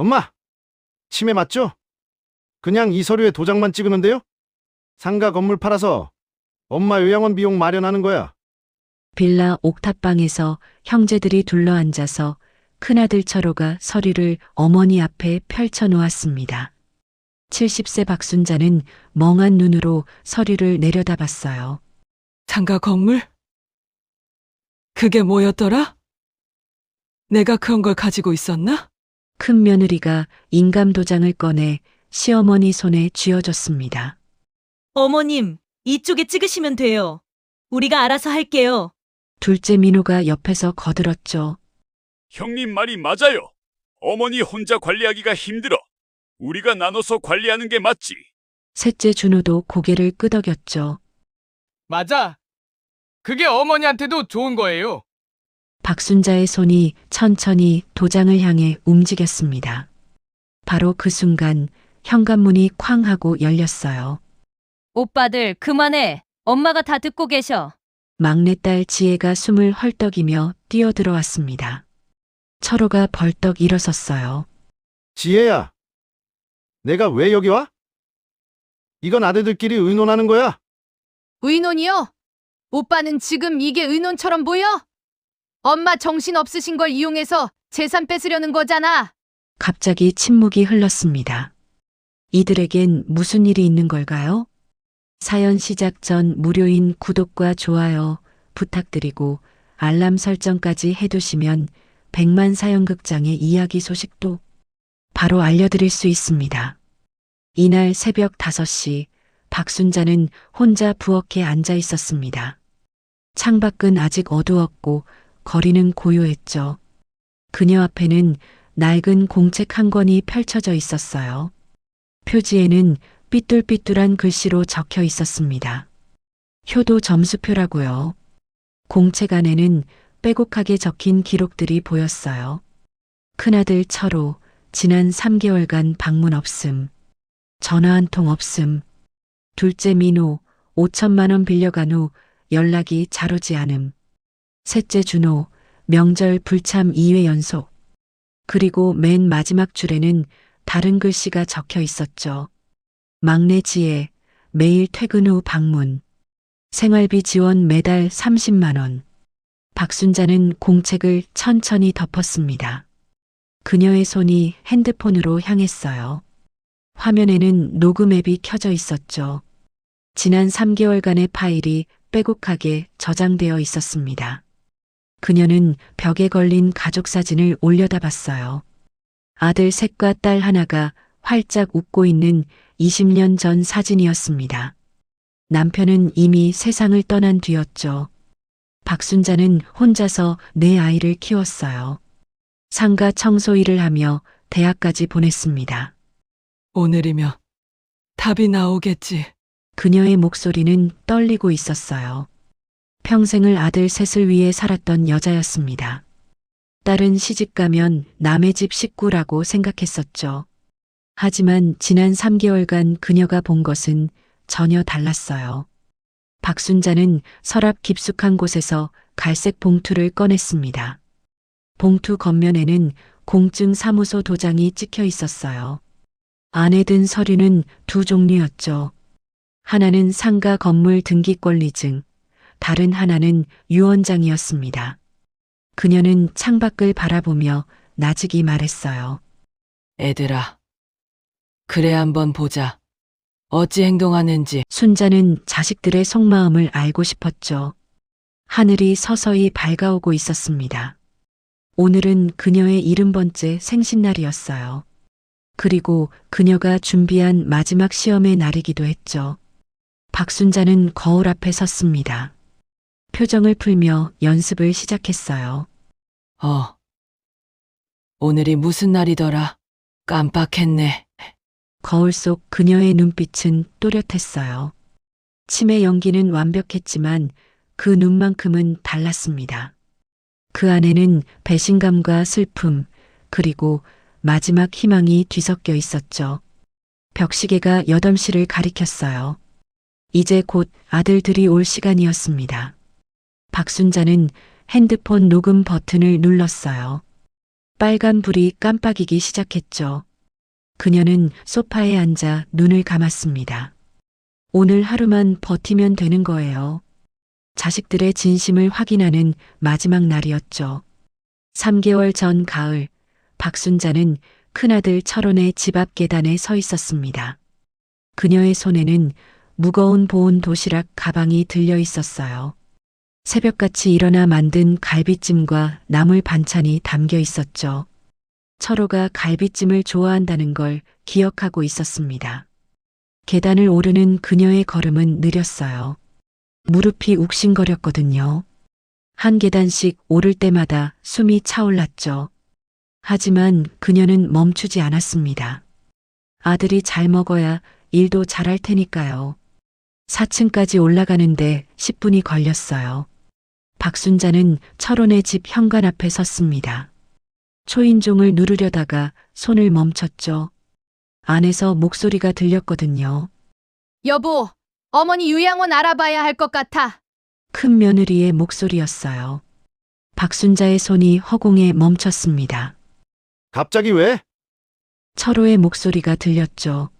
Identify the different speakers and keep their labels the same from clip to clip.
Speaker 1: 엄마, 치매 맞죠? 그냥 이 서류에 도장만 찍으면 돼요? 상가 건물 팔아서 엄마 요양원 비용 마련하는 거야.
Speaker 2: 빌라 옥탑방에서 형제들이 둘러앉아서 큰아들 철호가 서류를 어머니 앞에 펼쳐 놓았습니다. 70세 박순자는 멍한 눈으로 서류를 내려다봤어요.
Speaker 3: 상가 건물? 그게 뭐였더라? 내가 그런 걸 가지고 있었나?
Speaker 2: 큰 며느리가 인감도장을 꺼내 시어머니 손에 쥐어줬습니다.
Speaker 4: 어머님, 이쪽에 찍으시면 돼요. 우리가 알아서 할게요.
Speaker 2: 둘째 민호가 옆에서 거들었죠.
Speaker 5: 형님 말이 맞아요. 어머니 혼자 관리하기가 힘들어. 우리가 나눠서 관리하는 게 맞지.
Speaker 2: 셋째 준호도 고개를 끄덕였죠.
Speaker 6: 맞아. 그게 어머니한테도 좋은 거예요.
Speaker 2: 박순자의 손이 천천히 도장을 향해 움직였습니다. 바로 그 순간 현관문이 쾅 하고 열렸어요.
Speaker 4: 오빠들, 그만해. 엄마가 다 듣고 계셔.
Speaker 2: 막내딸 지혜가 숨을 헐떡이며 뛰어들어왔습니다. 철호가 벌떡 일어섰어요.
Speaker 1: 지혜야, 내가 왜 여기 와? 이건 아들들끼리 의논하는 거야.
Speaker 7: 의논이요? 오빠는 지금 이게 의논처럼 보여? 엄마 정신 없으신 걸 이용해서 재산 뺏으려는 거잖아.
Speaker 2: 갑자기 침묵이 흘렀습니다. 이들에겐 무슨 일이 있는 걸까요? 사연 시작 전 무료인 구독과 좋아요 부탁드리고 알람 설정까지 해두시면 100만 사연극장의 이야기 소식도 바로 알려드릴 수 있습니다. 이날 새벽 5시 박순자는 혼자 부엌에 앉아 있었습니다. 창밖은 아직 어두웠고 거리는 고요했죠. 그녀 앞에는 낡은 공책 한 권이 펼쳐져 있었어요. 표지에는 삐뚤삐뚤한 글씨로 적혀 있었습니다. 효도 점수표라고요. 공책 안에는 빼곡하게 적힌 기록들이 보였어요. 큰아들 철호, 지난 3개월간 방문 없음. 전화 한 통 없음. 둘째 민호, 5천만 원 빌려간 후 연락이 잘 오지 않음. 셋째 준호, 명절 불참 2회 연속. 그리고 맨 마지막 줄에는 다른 글씨가 적혀 있었죠. 막내 지혜, 매일 퇴근 후 방문. 생활비 지원 매달 30만 원. 박순자는 공책을 천천히 덮었습니다. 그녀의 손이 핸드폰으로 향했어요. 화면에는 녹음 앱이 켜져 있었죠. 지난 3개월간의 파일이 빼곡하게 저장되어 있었습니다. 그녀는 벽에 걸린 가족 사진을 올려다봤어요. 아들 셋과 딸 하나가 활짝 웃고 있는 20년 전 사진이었습니다. 남편은 이미 세상을 떠난 뒤였죠. 박순자는 혼자서 네 아이를 키웠어요. 상가 청소 일을 하며 대학까지 보냈습니다.
Speaker 3: 오늘이면 답이 나오겠지.
Speaker 2: 그녀의 목소리는 떨리고 있었어요. 평생을 아들 셋을 위해 살았던 여자였습니다. 딸은 시집가면 남의 집 식구라고 생각했었죠. 하지만 지난 3개월간 그녀가 본 것은 전혀 달랐어요. 박순자는 서랍 깊숙한 곳에서 갈색 봉투를 꺼냈습니다. 봉투 겉면에는 공증 사무소 도장이 찍혀 있었어요. 안에 든 서류는 두 종류였죠. 하나는 상가 건물 등기권리증, 다른 하나는 유언장이었습니다. 그녀는 창밖을 바라보며 나직이 말했어요.
Speaker 3: 애들아, 그래 한번 보자. 어찌 행동하는지.
Speaker 2: 순자는 자식들의 속마음을 알고 싶었죠. 하늘이 서서히 밝아오고 있었습니다. 오늘은 그녀의 70번째 생신날이었어요. 그리고 그녀가 준비한 마지막 시험의 날이기도 했죠. 박순자는 거울 앞에 섰습니다. 표정을 풀며 연습을 시작했어요.
Speaker 3: 오늘이 무슨 날이더라? 깜빡했네.
Speaker 2: 거울 속 그녀의 눈빛은 또렷했어요. 치매 연기는 완벽했지만 그 눈만큼은 달랐습니다. 그 안에는 배신감과 슬픔, 그리고 마지막 희망이 뒤섞여 있었죠. 벽시계가 8시를 가리켰어요. 이제 곧 아들들이 올 시간이었습니다. 박순자는 핸드폰 녹음 버튼을 눌렀어요. 빨간 불이 깜빡이기 시작했죠. 그녀는 소파에 앉아 눈을 감았습니다. 오늘 하루만 버티면 되는 거예요. 자식들의 진심을 확인하는 마지막 날이었죠. 3개월 전 가을, 박순자는 큰아들 철원의 집 앞 계단에 서 있었습니다. 그녀의 손에는 무거운 보온 도시락 가방이 들려 있었어요. 새벽같이 일어나 만든 갈비찜과 나물 반찬이 담겨 있었죠. 철호가 갈비찜을 좋아한다는 걸 기억하고 있었습니다. 계단을 오르는 그녀의 걸음은 느렸어요. 무릎이 욱신거렸거든요. 한 계단씩 오를 때마다 숨이 차올랐죠. 하지만 그녀는 멈추지 않았습니다. 아들이 잘 먹어야 일도 잘할 테니까요. 4층까지 올라가는데 10분이 걸렸어요. 박순자는 철원의 집 현관 앞에 섰습니다. 초인종을 누르려다가 손을 멈췄죠. 안에서 목소리가 들렸거든요.
Speaker 7: 여보, 어머니 요양원 알아봐야 할 것 같아.
Speaker 2: 큰 며느리의 목소리였어요. 박순자의 손이 허공에 멈췄습니다.
Speaker 1: 갑자기 왜?
Speaker 2: 철호의 목소리가 들렸죠.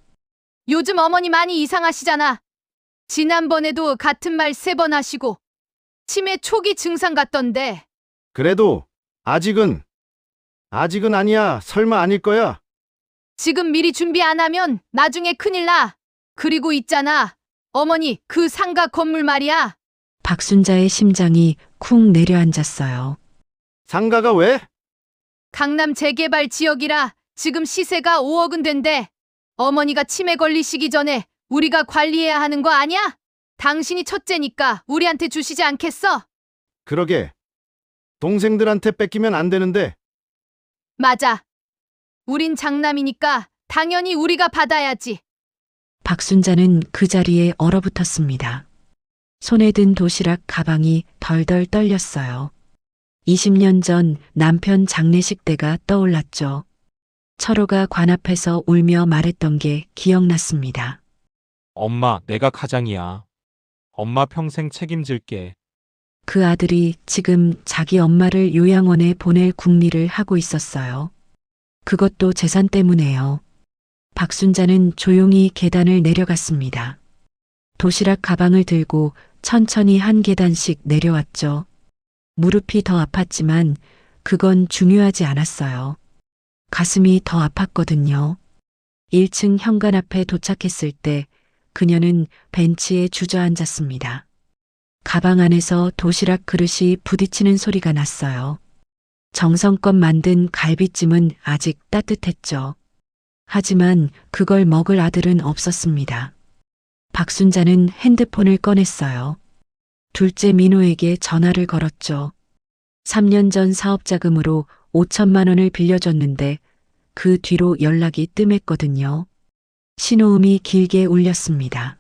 Speaker 7: 요즘 어머니 많이 이상하시잖아. 지난번에도 같은 말 3번 하시고 치매 초기 증상 같던데.
Speaker 1: 그래도 아직은 아니야. 설마 아닐 거야.
Speaker 7: 지금 미리 준비 안 하면 나중에 큰일 나. 그리고 있잖아. 어머니 그 상가 건물 말이야.
Speaker 2: 박순자의 심장이 쿵 내려앉았어요.
Speaker 1: 상가가 왜?
Speaker 7: 강남 재개발 지역이라 지금 시세가 5억은 된대. 어머니가 치매 걸리시기 전에 우리가 관리해야 하는 거 아니야? 당신이 첫째니까 우리한테 주시지 않겠어?
Speaker 1: 그러게. 동생들한테 뺏기면 안 되는데.
Speaker 7: 맞아. 우린 장남이니까 당연히 우리가 받아야지.
Speaker 2: 박순자는 그 자리에 얼어붙었습니다. 손에 든 도시락 가방이 덜덜 떨렸어요. 20년 전 남편 장례식 때가 떠올랐죠. 철호가 관 앞에서 울며 말했던 게 기억났습니다.
Speaker 8: 엄마, 내가 가장이야. 엄마 평생 책임질게.
Speaker 2: 그 아들이 지금 자기 엄마를 요양원에 보낼 궁리를 하고 있었어요. 그것도 재산 때문에요. 박순자는 조용히 계단을 내려갔습니다. 도시락 가방을 들고 천천히 한 계단씩 내려왔죠. 무릎이 더 아팠지만 그건 중요하지 않았어요. 가슴이 더 아팠거든요. 1층 현관 앞에 도착했을 때 그녀는 벤치에 주저앉았습니다. 가방 안에서 도시락 그릇이 부딪히는 소리가 났어요. 정성껏 만든 갈비찜은 아직 따뜻했죠. 하지만 그걸 먹을 아들은 없었습니다. 박순자는 핸드폰을 꺼냈어요. 둘째 민호에게 전화를 걸었죠. 3년 전 사업 자금으로 5천만 원을 빌려줬는데 그 뒤로 연락이 뜸했거든요. 신호음이 길게 울렸습니다.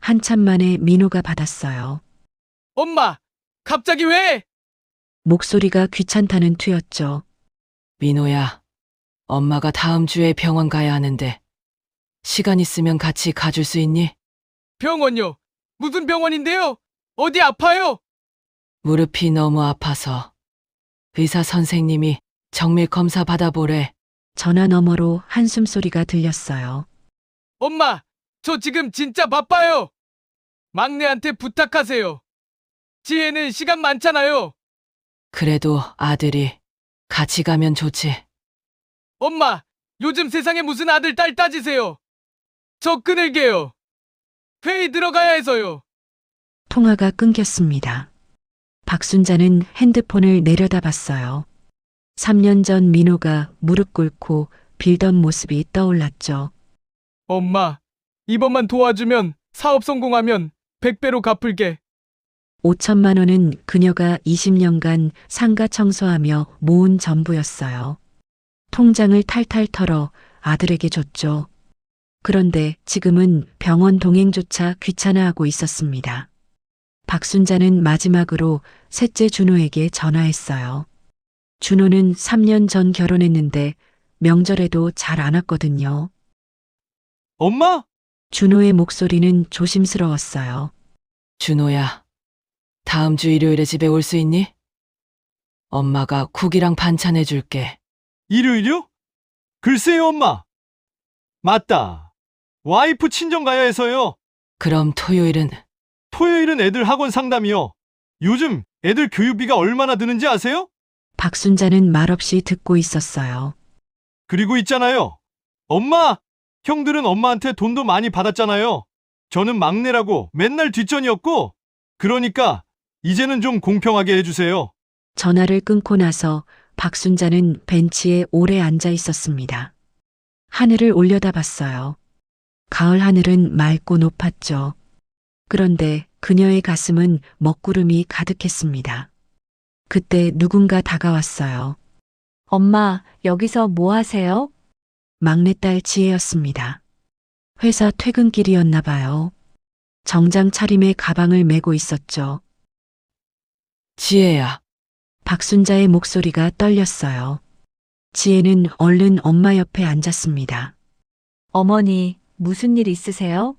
Speaker 2: 한참 만에 민호가 받았어요.
Speaker 6: 엄마, 갑자기 왜?
Speaker 2: 목소리가 귀찮다는 투였죠.
Speaker 3: 민호야, 엄마가 다음 주에 병원 가야 하는데 시간 있으면 같이 가줄 수 있니?
Speaker 6: 병원요? 무슨 병원인데요? 어디 아파요?
Speaker 3: 무릎이 너무 아파서 의사 선생님이 정밀 검사 받아보래.
Speaker 2: 전화 너머로 한숨 소리가 들렸어요.
Speaker 6: 엄마, 저 지금 진짜 바빠요. 막내한테 부탁하세요. 지혜는 시간 많잖아요.
Speaker 3: 그래도 아들이 같이 가면 좋지.
Speaker 6: 엄마, 요즘 세상에 무슨 아들, 딸 따지세요. 저 끊을게요. 회의 들어가야 해서요.
Speaker 2: 통화가 끊겼습니다. 박순자는 핸드폰을 내려다봤어요. 3년 전 민호가 무릎 꿇고 빌던 모습이 떠올랐죠.
Speaker 6: 엄마, 이번만 도와주면 사업 성공하면 100배로 갚을게.
Speaker 2: 5천만 원은 그녀가 20년간 상가 청소하며 모은 전부였어요. 통장을 탈탈 털어 아들에게 줬죠. 그런데 지금은 병원 동행조차 귀찮아하고 있었습니다. 박순자는 마지막으로 셋째 준호에게 전화했어요. 준호는 3년 전 결혼했는데 명절에도 잘 안 왔거든요.
Speaker 6: 엄마?
Speaker 2: 준호의 목소리는 조심스러웠어요.
Speaker 3: 준호야, 다음 주 일요일에 집에 올 수 있니? 엄마가 국이랑 반찬 해줄게.
Speaker 9: 일요일요? 글쎄요, 엄마. 맞다. 와이프 친정 가야 해서요.
Speaker 3: 그럼 토요일은
Speaker 9: 토요일은 애들 학원 상담이요. 요즘 애들 교육비가 얼마나 드는지 아세요?
Speaker 2: 박순자는 말없이 듣고 있었어요.
Speaker 9: 그리고 있잖아요. 엄마! 형들은 엄마한테 돈도 많이 받았잖아요. 저는 막내라고 맨날 뒷전이었고, 그러니까 이제는 좀 공평하게 해주세요.
Speaker 2: 전화를 끊고 나서 박순자는 벤치에 오래 앉아 있었습니다. 하늘을 올려다봤어요. 가을 하늘은 맑고 높았죠. 그런데 그녀의 가슴은 먹구름이 가득했습니다. 그때 누군가 다가왔어요.
Speaker 10: 엄마, 여기서 뭐 하세요?
Speaker 2: 막내딸 지혜였습니다. 회사 퇴근길이었나 봐요. 정장 차림에 가방을 메고 있었죠.
Speaker 3: 지혜야.
Speaker 2: 박순자의 목소리가 떨렸어요. 지혜는 얼른 엄마 옆에 앉았습니다.
Speaker 10: 어머니, 무슨 일 있으세요?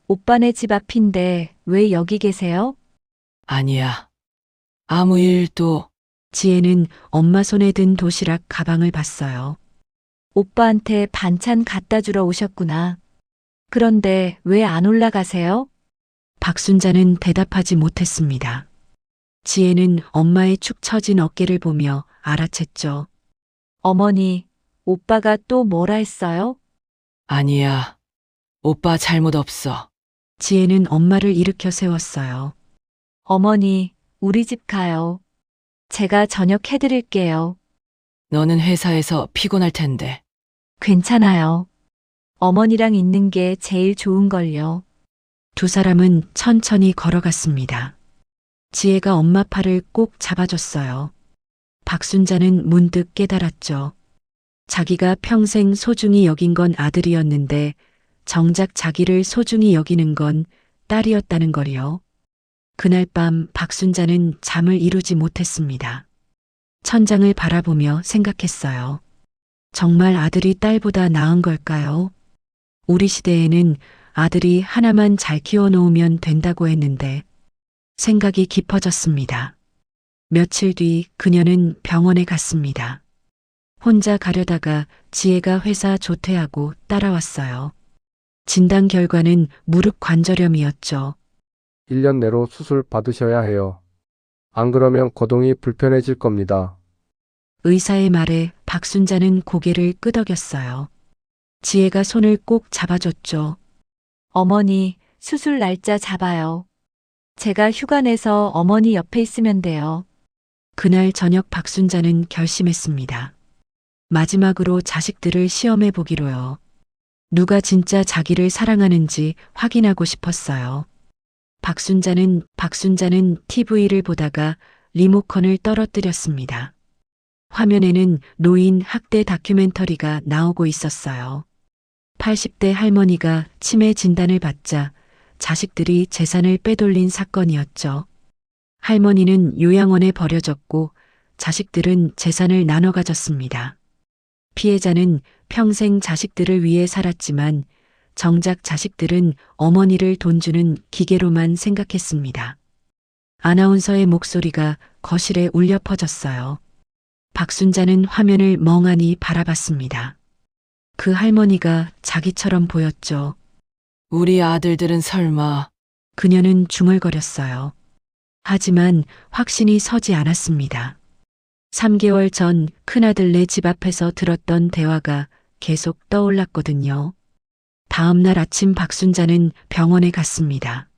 Speaker 10: 오빠네 집 앞인데 왜 여기 계세요?
Speaker 3: 아니야. 아무 일도.
Speaker 2: 지혜는 엄마 손에 든 도시락 가방을 봤어요.
Speaker 10: 오빠한테 반찬 갖다 주러 오셨구나. 그런데 왜 안 올라가세요?
Speaker 2: 박순자는 대답하지 못했습니다. 지혜는 엄마의 축 처진 어깨를 보며 알아챘죠.
Speaker 10: 어머니, 오빠가 또 뭐라 했어요?
Speaker 3: 아니야. 오빠 잘못 없어.
Speaker 2: 지혜는 엄마를 일으켜 세웠어요.
Speaker 10: 어머니, 우리 집 가요. 제가 저녁 해드릴게요.
Speaker 3: 너는 회사에서 피곤할 텐데.
Speaker 10: 괜찮아요. 어머니랑 있는 게 제일 좋은걸요.
Speaker 2: 두 사람은 천천히 걸어갔습니다. 지혜가 엄마 팔을 꼭 잡아줬어요. 박순자는 문득 깨달았죠. 자기가 평생 소중히 여긴 건 아들이었는데 정작 자기를 소중히 여기는 건 딸이었다는 거리요. 그날 밤 박순자는 잠을 이루지 못했습니다. 천장을 바라보며 생각했어요. 정말 아들이 딸보다 나은 걸까요? 우리 시대에는 아들이 하나만 잘 키워놓으면 된다고 했는데 생각이 깊어졌습니다. 며칠 뒤 그녀는 병원에 갔습니다. 혼자 가려다가 지혜가 회사 조퇴하고 따라왔어요. 진단 결과는 무릎 관절염이었죠.
Speaker 11: 1년 내로 수술 받으셔야 해요. 안 그러면 거동이 불편해질 겁니다.
Speaker 2: 의사의 말에 박순자는 고개를 끄덕였어요. 지혜가 손을 꼭 잡아줬죠.
Speaker 10: 어머니, 수술 날짜 잡아요. 제가 휴가 내서 어머니 옆에 있으면 돼요.
Speaker 2: 그날 저녁 박순자는 결심했습니다. 마지막으로 자식들을 시험해 보기로요. 누가 진짜 자기를 사랑하는지 확인하고 싶었어요. 박순자는 TV를 보다가 리모컨을 떨어뜨렸습니다. 화면에는 노인 학대 다큐멘터리가 나오고 있었어요. 80대 할머니가 치매 진단을 받자 자식들이 재산을 빼돌린 사건이었죠. 할머니는 요양원에 버려졌고 자식들은 재산을 나눠 가졌습니다. 피해자는 평생 자식들을 위해 살았지만 정작 자식들은 어머니를 돈 주는 기계로만 생각했습니다. 아나운서의 목소리가 거실에 울려 퍼졌어요. 박순자는 화면을 멍하니 바라봤습니다. 그 할머니가 자기처럼 보였죠.
Speaker 3: 우리 아들들은 설마.
Speaker 2: 그녀는 중얼거렸어요. 하지만 확신이 서지 않았습니다. 3개월 전 큰아들네 집 앞에서 들었던 대화가 계속 떠올랐거든요. 다음 날 아침 박순자는 병원에 갔습니다.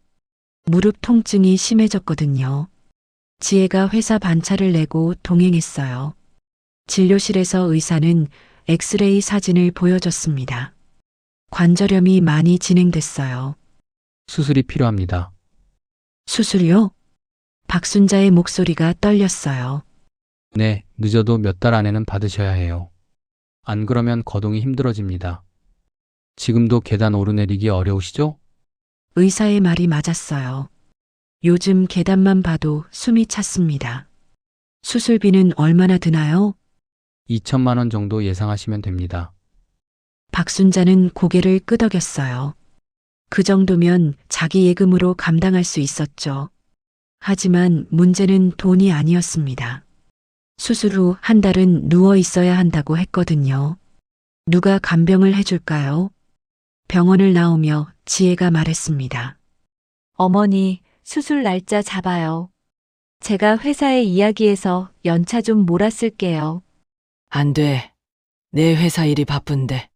Speaker 2: 무릎 통증이 심해졌거든요. 지혜가 회사 반차를 내고 동행했어요. 진료실에서 의사는 엑스레이 사진을 보여줬습니다. 관절염이 많이 진행됐어요.
Speaker 12: 수술이 필요합니다.
Speaker 2: 수술요? 박순자의 목소리가 떨렸어요.
Speaker 12: 네, 늦어도 몇 달 안에는 받으셔야 해요. 안 그러면 거동이 힘들어집니다. 지금도 계단 오르내리기 어려우시죠?
Speaker 2: 의사의 말이 맞았어요. 요즘 계단만 봐도 숨이 찼습니다. 수술비는 얼마나 드나요?
Speaker 12: 2천만 원 정도 예상하시면 됩니다.
Speaker 2: 박순자는 고개를 끄덕였어요. 그 정도면 자기 예금으로 감당할 수 있었죠. 하지만 문제는 돈이 아니었습니다. 수술 후 한 달은 누워 있어야 한다고 했거든요. 누가 간병을 해줄까요? 병원을 나오며 지혜가 말했습니다.
Speaker 10: 어머니, 수술 날짜 잡아요. 제가 회사에 이야기해서 연차 좀 몰아쓸게요.
Speaker 3: 안 돼. 내 회사 일이 바쁜데.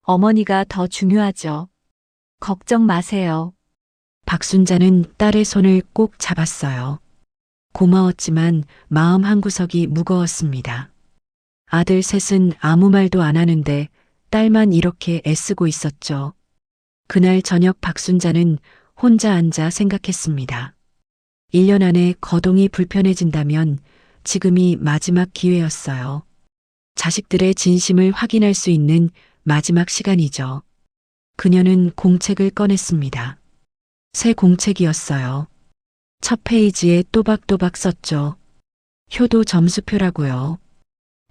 Speaker 10: 어머니가 더 중요하죠. 걱정 마세요.
Speaker 2: 박순자는 딸의 손을 꼭 잡았어요. 고마웠지만 마음 한구석이 무거웠습니다. 아들 셋은 아무 말도 안 하는데 딸만 이렇게 애쓰고 있었죠. 그날 저녁 박순자는 혼자 앉아 생각했습니다. 1년 안에 거동이 불편해진다면 지금이 마지막 기회였어요. 자식들의 진심을 확인할 수 있는 마지막 시간이죠. 그녀는 공책을 꺼냈습니다. 새 공책이었어요. 첫 페이지에 또박또박 썼죠. 효도 점수표라고요.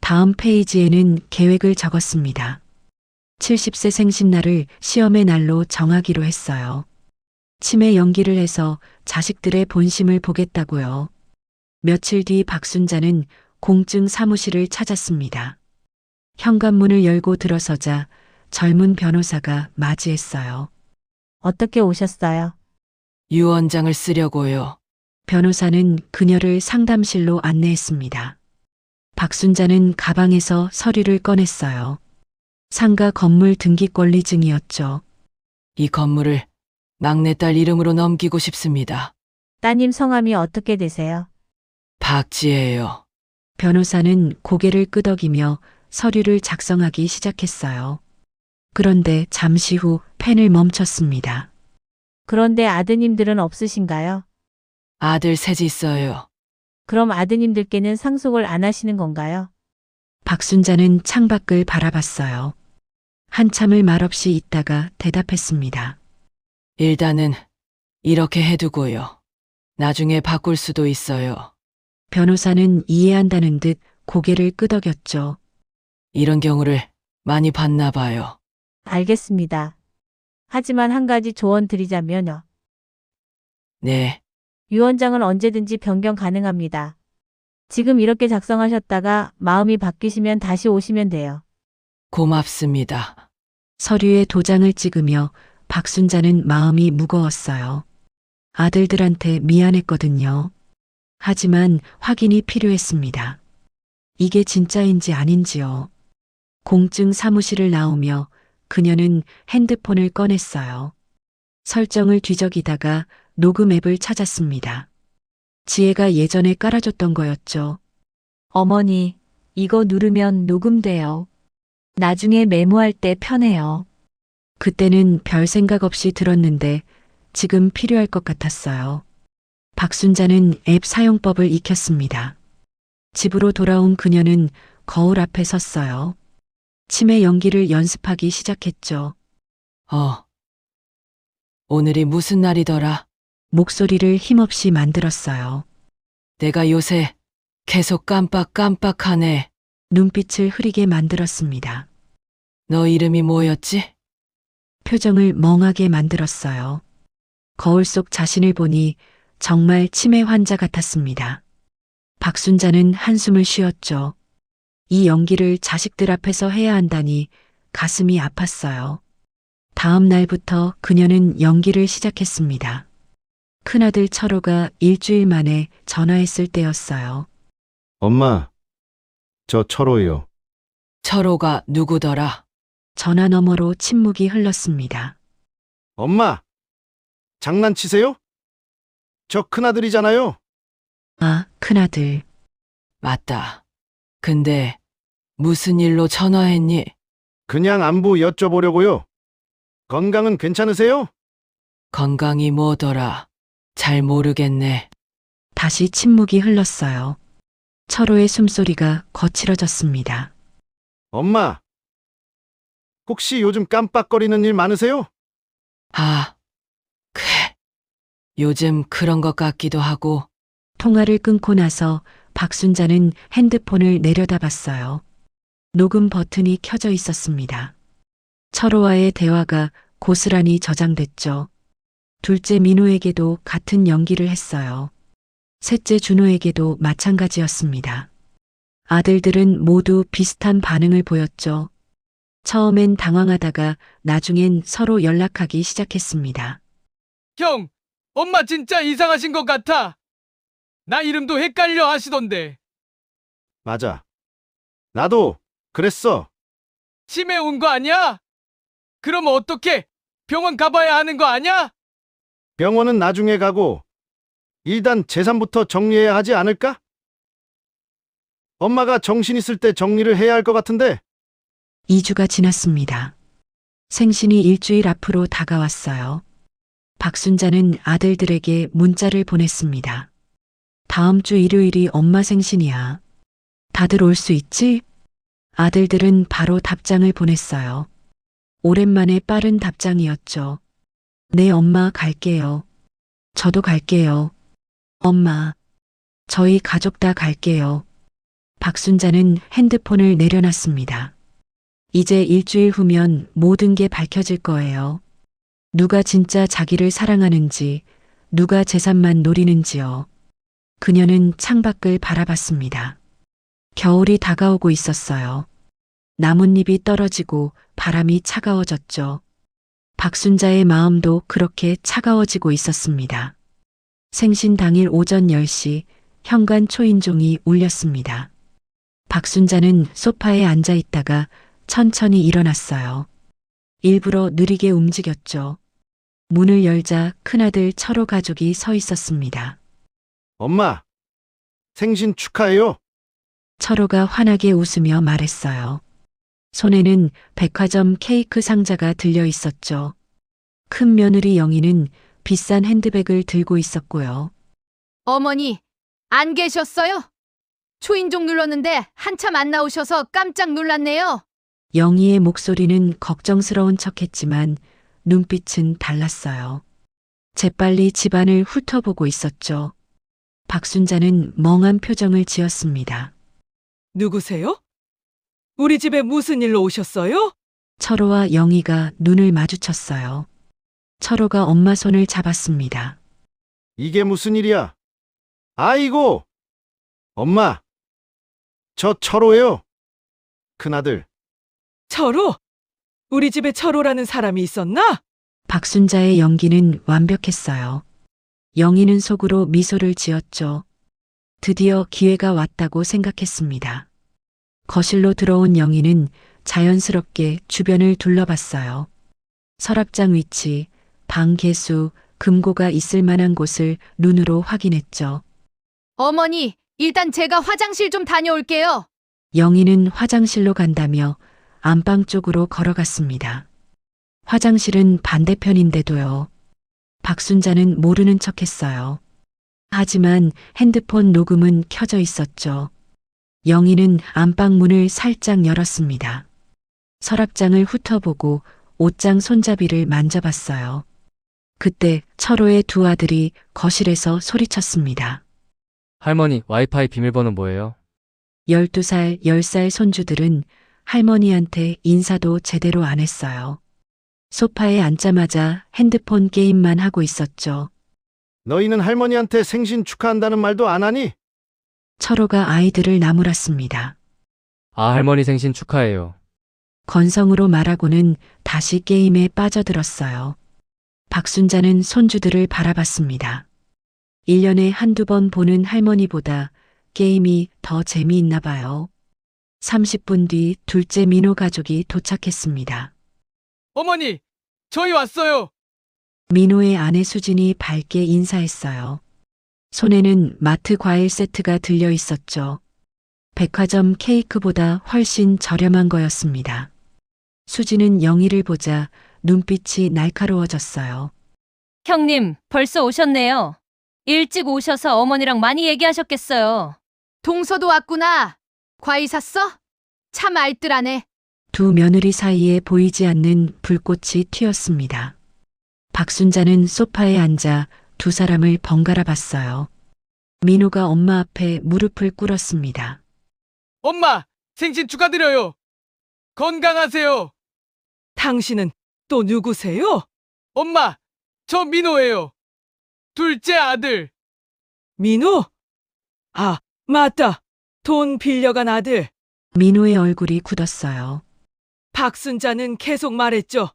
Speaker 2: 다음 페이지에는 계획을 적었습니다. 70세 생신날을 시험의 날로 정하기로 했어요. 치매 연기를 해서 자식들의 본심을 보겠다고요. 며칠 뒤 박순자는 공증 사무실을 찾았습니다. 현관문을 열고 들어서자 젊은 변호사가 맞이했어요.
Speaker 13: 어떻게 오셨어요?
Speaker 3: 유언장을 쓰려고요.
Speaker 2: 변호사는 그녀를 상담실로 안내했습니다. 박순자는 가방에서 서류를 꺼냈어요. 상가 건물 등기권리증이었죠.
Speaker 3: 이 건물을 막내딸 이름으로 넘기고 싶습니다.
Speaker 13: 따님 성함이 어떻게 되세요?
Speaker 3: 박지혜예요.
Speaker 2: 변호사는 고개를 끄덕이며 서류를 작성하기 시작했어요. 그런데 잠시 후 펜을 멈췄습니다.
Speaker 13: 그런데 아드님들은 없으신가요?
Speaker 3: 아들 셋이 있어요.
Speaker 13: 그럼 아드님들께는 상속을 안 하시는 건가요?
Speaker 2: 박순자는 창밖을 바라봤어요. 한참을 말없이 있다가 대답했습니다.
Speaker 3: 일단은 이렇게 해두고요. 나중에 바꿀 수도 있어요.
Speaker 2: 변호사는 이해한다는 듯 고개를 끄덕였죠.
Speaker 3: 이런 경우를 많이 봤나 봐요.
Speaker 13: 알겠습니다. 하지만 한 가지 조언 드리자면요.
Speaker 3: 네,
Speaker 13: 유언장은 언제든지 변경 가능합니다. 지금 이렇게 작성하셨다가 마음이 바뀌시면 다시 오시면 돼요.
Speaker 3: 고맙습니다.
Speaker 2: 서류에 도장을 찍으며 박순자는 마음이 무거웠어요. 아들들한테 미안했거든요. 하지만 확인이 필요했습니다. 이게 진짜인지 아닌지요. 공증 사무실을 나오며 그녀는 핸드폰을 꺼냈어요. 설정을 뒤적이다가 녹음 앱을 찾았습니다. 지혜가 예전에 깔아줬던 거였죠.
Speaker 10: 어머니, 이거 누르면 녹음돼요. 나중에 메모할 때 편해요.
Speaker 2: 그때는 별 생각 없이 들었는데 지금 필요할 것 같았어요. 박순자는 앱 사용법을 익혔습니다. 집으로 돌아온 그녀는 거울 앞에 섰어요. 치매 연기를 연습하기 시작했죠.
Speaker 3: 오늘이 무슨 날이더라?
Speaker 2: 목소리를 힘없이 만들었어요.
Speaker 3: 내가 요새 계속 깜빡깜빡하네.
Speaker 2: 눈빛을 흐리게 만들었습니다.
Speaker 3: 너 이름이 뭐였지?
Speaker 2: 표정을 멍하게 만들었어요. 거울 속 자신을 보니 정말 치매 환자 같았습니다. 박순자는 한숨을 쉬었죠. 이 연기를 자식들 앞에서 해야 한다니 가슴이 아팠어요. 다음 날부터 그녀는 연기를 시작했습니다. 큰아들 철호가 일주일 만에 전화했을 때였어요.
Speaker 1: 엄마, 저 철호요.
Speaker 3: 철호가 누구더라?
Speaker 2: 전화 너머로 침묵이 흘렀습니다.
Speaker 1: 엄마, 장난치세요? 저 큰아들이잖아요.
Speaker 2: 아, 큰아들.
Speaker 3: 맞다. 근데 무슨 일로 전화했니?
Speaker 1: 그냥 안부 여쭤보려고요. 건강은 괜찮으세요?
Speaker 3: 건강이 뭐더라? 잘 모르겠네.
Speaker 2: 다시 침묵이 흘렀어요. 철호의 숨소리가 거칠어졌습니다.
Speaker 1: 엄마, 혹시 요즘 깜빡거리는 일 많으세요?
Speaker 3: 아, 그래. 요즘 그런 것 같기도 하고.
Speaker 2: 통화를 끊고 나서 박순자는 핸드폰을 내려다봤어요. 녹음 버튼이 켜져 있었습니다. 철호와의 대화가 고스란히 저장됐죠. 둘째 민호에게도 같은 연기를 했어요. 셋째 준호에게도 마찬가지였습니다. 아들들은 모두 비슷한 반응을 보였죠. 처음엔 당황하다가 나중엔 서로 연락하기 시작했습니다.
Speaker 6: 형, 엄마 진짜 이상하신 것 같아. 나 이름도 헷갈려 하시던데.
Speaker 1: 맞아. 나도 그랬어.
Speaker 6: 치매 온 거 아니야? 그럼 어떻게? 병원 가봐야 하는 거 아니야?
Speaker 1: 병원은 나중에 가고 일단 재산부터 정리해야 하지 않을까? 엄마가 정신 있을 때 정리를 해야 할 것 같은데.
Speaker 2: 2주가 지났습니다. 생신이 일주일 앞으로 다가왔어요. 박순자는 아들들에게 문자를 보냈습니다. 다음 주 일요일이 엄마 생신이야. 다들 올 수 있지? 아들들은 바로 답장을 보냈어요. 오랜만에 빠른 답장이었죠. 네, 엄마 갈게요. 저도 갈게요. 엄마, 저희 가족 다 갈게요. 박순자는 핸드폰을 내려놨습니다. 이제 일주일 후면 모든 게 밝혀질 거예요. 누가 진짜 자기를 사랑하는지, 누가 재산만 노리는지요. 그녀는 창밖을 바라봤습니다. 겨울이 다가오고 있었어요. 나뭇잎이 떨어지고 바람이 차가워졌죠. 박순자의 마음도 그렇게 차가워지고 있었습니다. 생신 당일 오전 10시 현관 초인종이 울렸습니다. 박순자는 소파에 앉아 있다가 천천히 일어났어요. 일부러 느리게 움직였죠. 문을 열자 큰아들 철호 가족이 서 있었습니다.
Speaker 1: 엄마, 생신 축하해요.
Speaker 2: 철호가 환하게 웃으며 말했어요. 손에는 백화점 케이크 상자가 들려 있었죠. 큰 며느리 영희는 비싼 핸드백을 들고 있었고요.
Speaker 7: 어머니, 안 계셨어요? 초인종 눌렀는데 한참 안 나오셔서 깜짝 놀랐네요.
Speaker 2: 영희의 목소리는 걱정스러운 척했지만 눈빛은 달랐어요. 재빨리 집안을 훑어보고 있었죠. 박순자는 멍한 표정을 지었습니다.
Speaker 3: 누구세요? 우리 집에 무슨 일로 오셨어요?
Speaker 2: 철호와 영희가 눈을 마주쳤어요. 철호가 엄마 손을 잡았습니다.
Speaker 1: 이게 무슨 일이야? 아이고! 엄마! 저 철호예요. 큰아들.
Speaker 3: 철호? 우리 집에 철호라는 사람이 있었나?
Speaker 2: 박순자의 연기는 완벽했어요. 영희는 속으로 미소를 지었죠. 드디어 기회가 왔다고 생각했습니다. 거실로 들어온 영희는 자연스럽게 주변을 둘러봤어요. 서랍장 위치, 방 개수, 금고가 있을 만한 곳을 눈으로 확인했죠.
Speaker 7: 어머니, 일단 제가 화장실 좀 다녀올게요.
Speaker 2: 영희는 화장실로 간다며 안방 쪽으로 걸어갔습니다. 화장실은 반대편인데도요. 박순자는 모르는 척했어요. 하지만 핸드폰 녹음은 켜져 있었죠. 영희는 안방 문을 살짝 열었습니다. 서랍장을 훑어보고 옷장 손잡이를 만져봤어요. 그때 철호의 두 아들이 거실에서 소리쳤습니다.
Speaker 14: 할머니, 와이파이 비밀번호 뭐예요?
Speaker 2: 12살, 10살 손주들은 할머니한테 인사도 제대로 안 했어요. 소파에 앉자마자 핸드폰 게임만 하고 있었죠.
Speaker 1: 너희는 할머니한테 생신 축하한다는 말도 안 하니?
Speaker 2: 철호가 아이들을 나무랐습니다.
Speaker 14: 아, 할머니 생신 축하해요.
Speaker 2: 건성으로 말하고는 다시 게임에 빠져들었어요. 박순자는 손주들을 바라봤습니다. 1년에 한두 번 보는 할머니보다 게임이 더 재미있나 봐요. 30분 뒤 둘째 민호 가족이 도착했습니다.
Speaker 6: 어머니, 저희 왔어요.
Speaker 2: 민호의 아내 수진이 밝게 인사했어요. 손에는 마트 과일 세트가 들려 있었죠. 백화점 케이크보다 훨씬 저렴한 거였습니다. 수진은 영희를 보자 눈빛이 날카로워졌어요.
Speaker 4: 형님, 벌써 오셨네요. 일찍 오셔서 어머니랑 많이 얘기하셨겠어요.
Speaker 7: 동서도 왔구나. 과일 샀어? 참 알뜰하네.
Speaker 2: 두 며느리 사이에 보이지 않는 불꽃이 튀었습니다. 박순자는 소파에 앉아 두 사람을 번갈아 봤어요. 민호가 엄마 앞에 무릎을 꿇었습니다.
Speaker 6: 엄마, 생신 축하드려요. 건강하세요.
Speaker 3: 당신은 또 누구세요?
Speaker 6: 엄마, 저 민호예요. 둘째 아들.
Speaker 3: 민호? 아, 맞다. 돈 빌려간 아들,
Speaker 2: 민호의 얼굴이 굳었어요.
Speaker 3: 박순자는 계속 말했죠.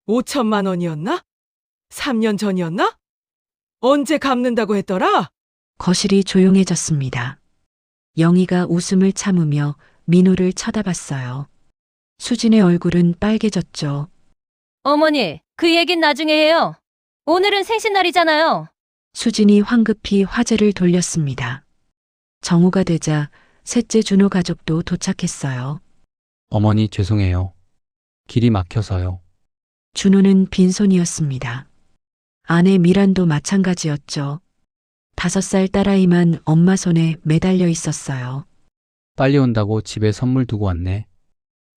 Speaker 3: 5천만 원이었나? 3년 전이었나? 언제 갚는다고 했더라?
Speaker 2: 거실이 조용해졌습니다. 영희가 웃음을 참으며 민호를 쳐다봤어요. 수진의 얼굴은 빨개졌죠.
Speaker 4: 어머니, 그 얘긴 나중에 해요. 오늘은 생신날이잖아요.
Speaker 2: 수진이 황급히 화제를 돌렸습니다. 정오가 되자 셋째 준호 가족도 도착했어요.
Speaker 12: 어머니 죄송해요. 길이 막혀서요.
Speaker 2: 준호는 빈손이었습니다. 아내 미란도 마찬가지였죠. 5살 딸아이만 엄마 손에 매달려 있었어요.
Speaker 12: 빨리 온다고 집에 선물 두고 왔네.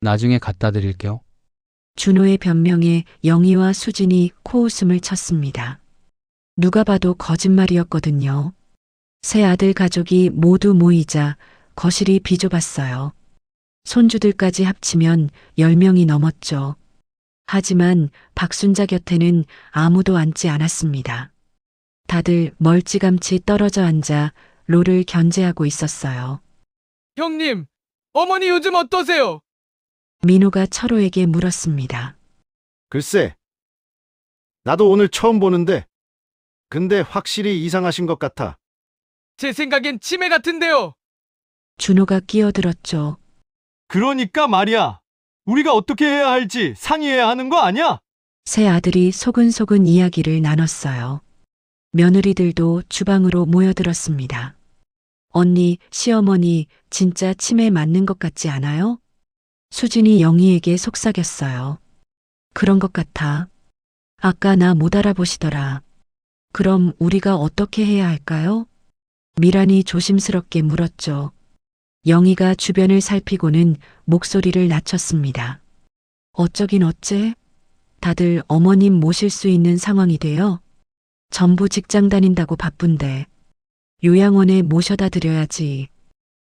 Speaker 12: 나중에 갖다 드릴게요.
Speaker 2: 준호의 변명에 영희와 수진이 코웃음을 쳤습니다. 누가 봐도 거짓말이었거든요. 세 아들 가족이 모두 모이자 거실이 비좁았어요. 손주들까지 합치면 10명이 넘었죠. 하지만 박순자 곁에는 아무도 앉지 않았습니다. 다들 멀찌감치 떨어져 앉아 롤을 견제하고 있었어요.
Speaker 6: 형님, 어머니 요즘 어떠세요?
Speaker 2: 민호가 철호에게 물었습니다.
Speaker 1: 글쎄, 나도 오늘 처음 보는데, 근데 확실히 이상하신 것 같아.
Speaker 6: 제 생각엔 치매 같은데요.
Speaker 2: 준호가 끼어들었죠.
Speaker 9: 그러니까 말이야. 우리가 어떻게 해야 할지 상의해야 하는 거 아니야?
Speaker 2: 세 아들이 소근소근 이야기를 나눴어요. 며느리들도 주방으로 모여들었습니다. 언니, 시어머니 진짜 치매 맞는 것 같지 않아요? 수진이 영희에게 속삭였어요. 그런 것 같아. 아까 나 못 알아보시더라. 그럼 우리가 어떻게 해야 할까요? 미란이 조심스럽게 물었죠. 영희가 주변을 살피고는 목소리를 낮췄습니다. 어쩌긴 어째? 다들 어머님 모실 수 있는 상황이 돼요. 전부 직장 다닌다고 바쁜데 요양원에 모셔다 드려야지.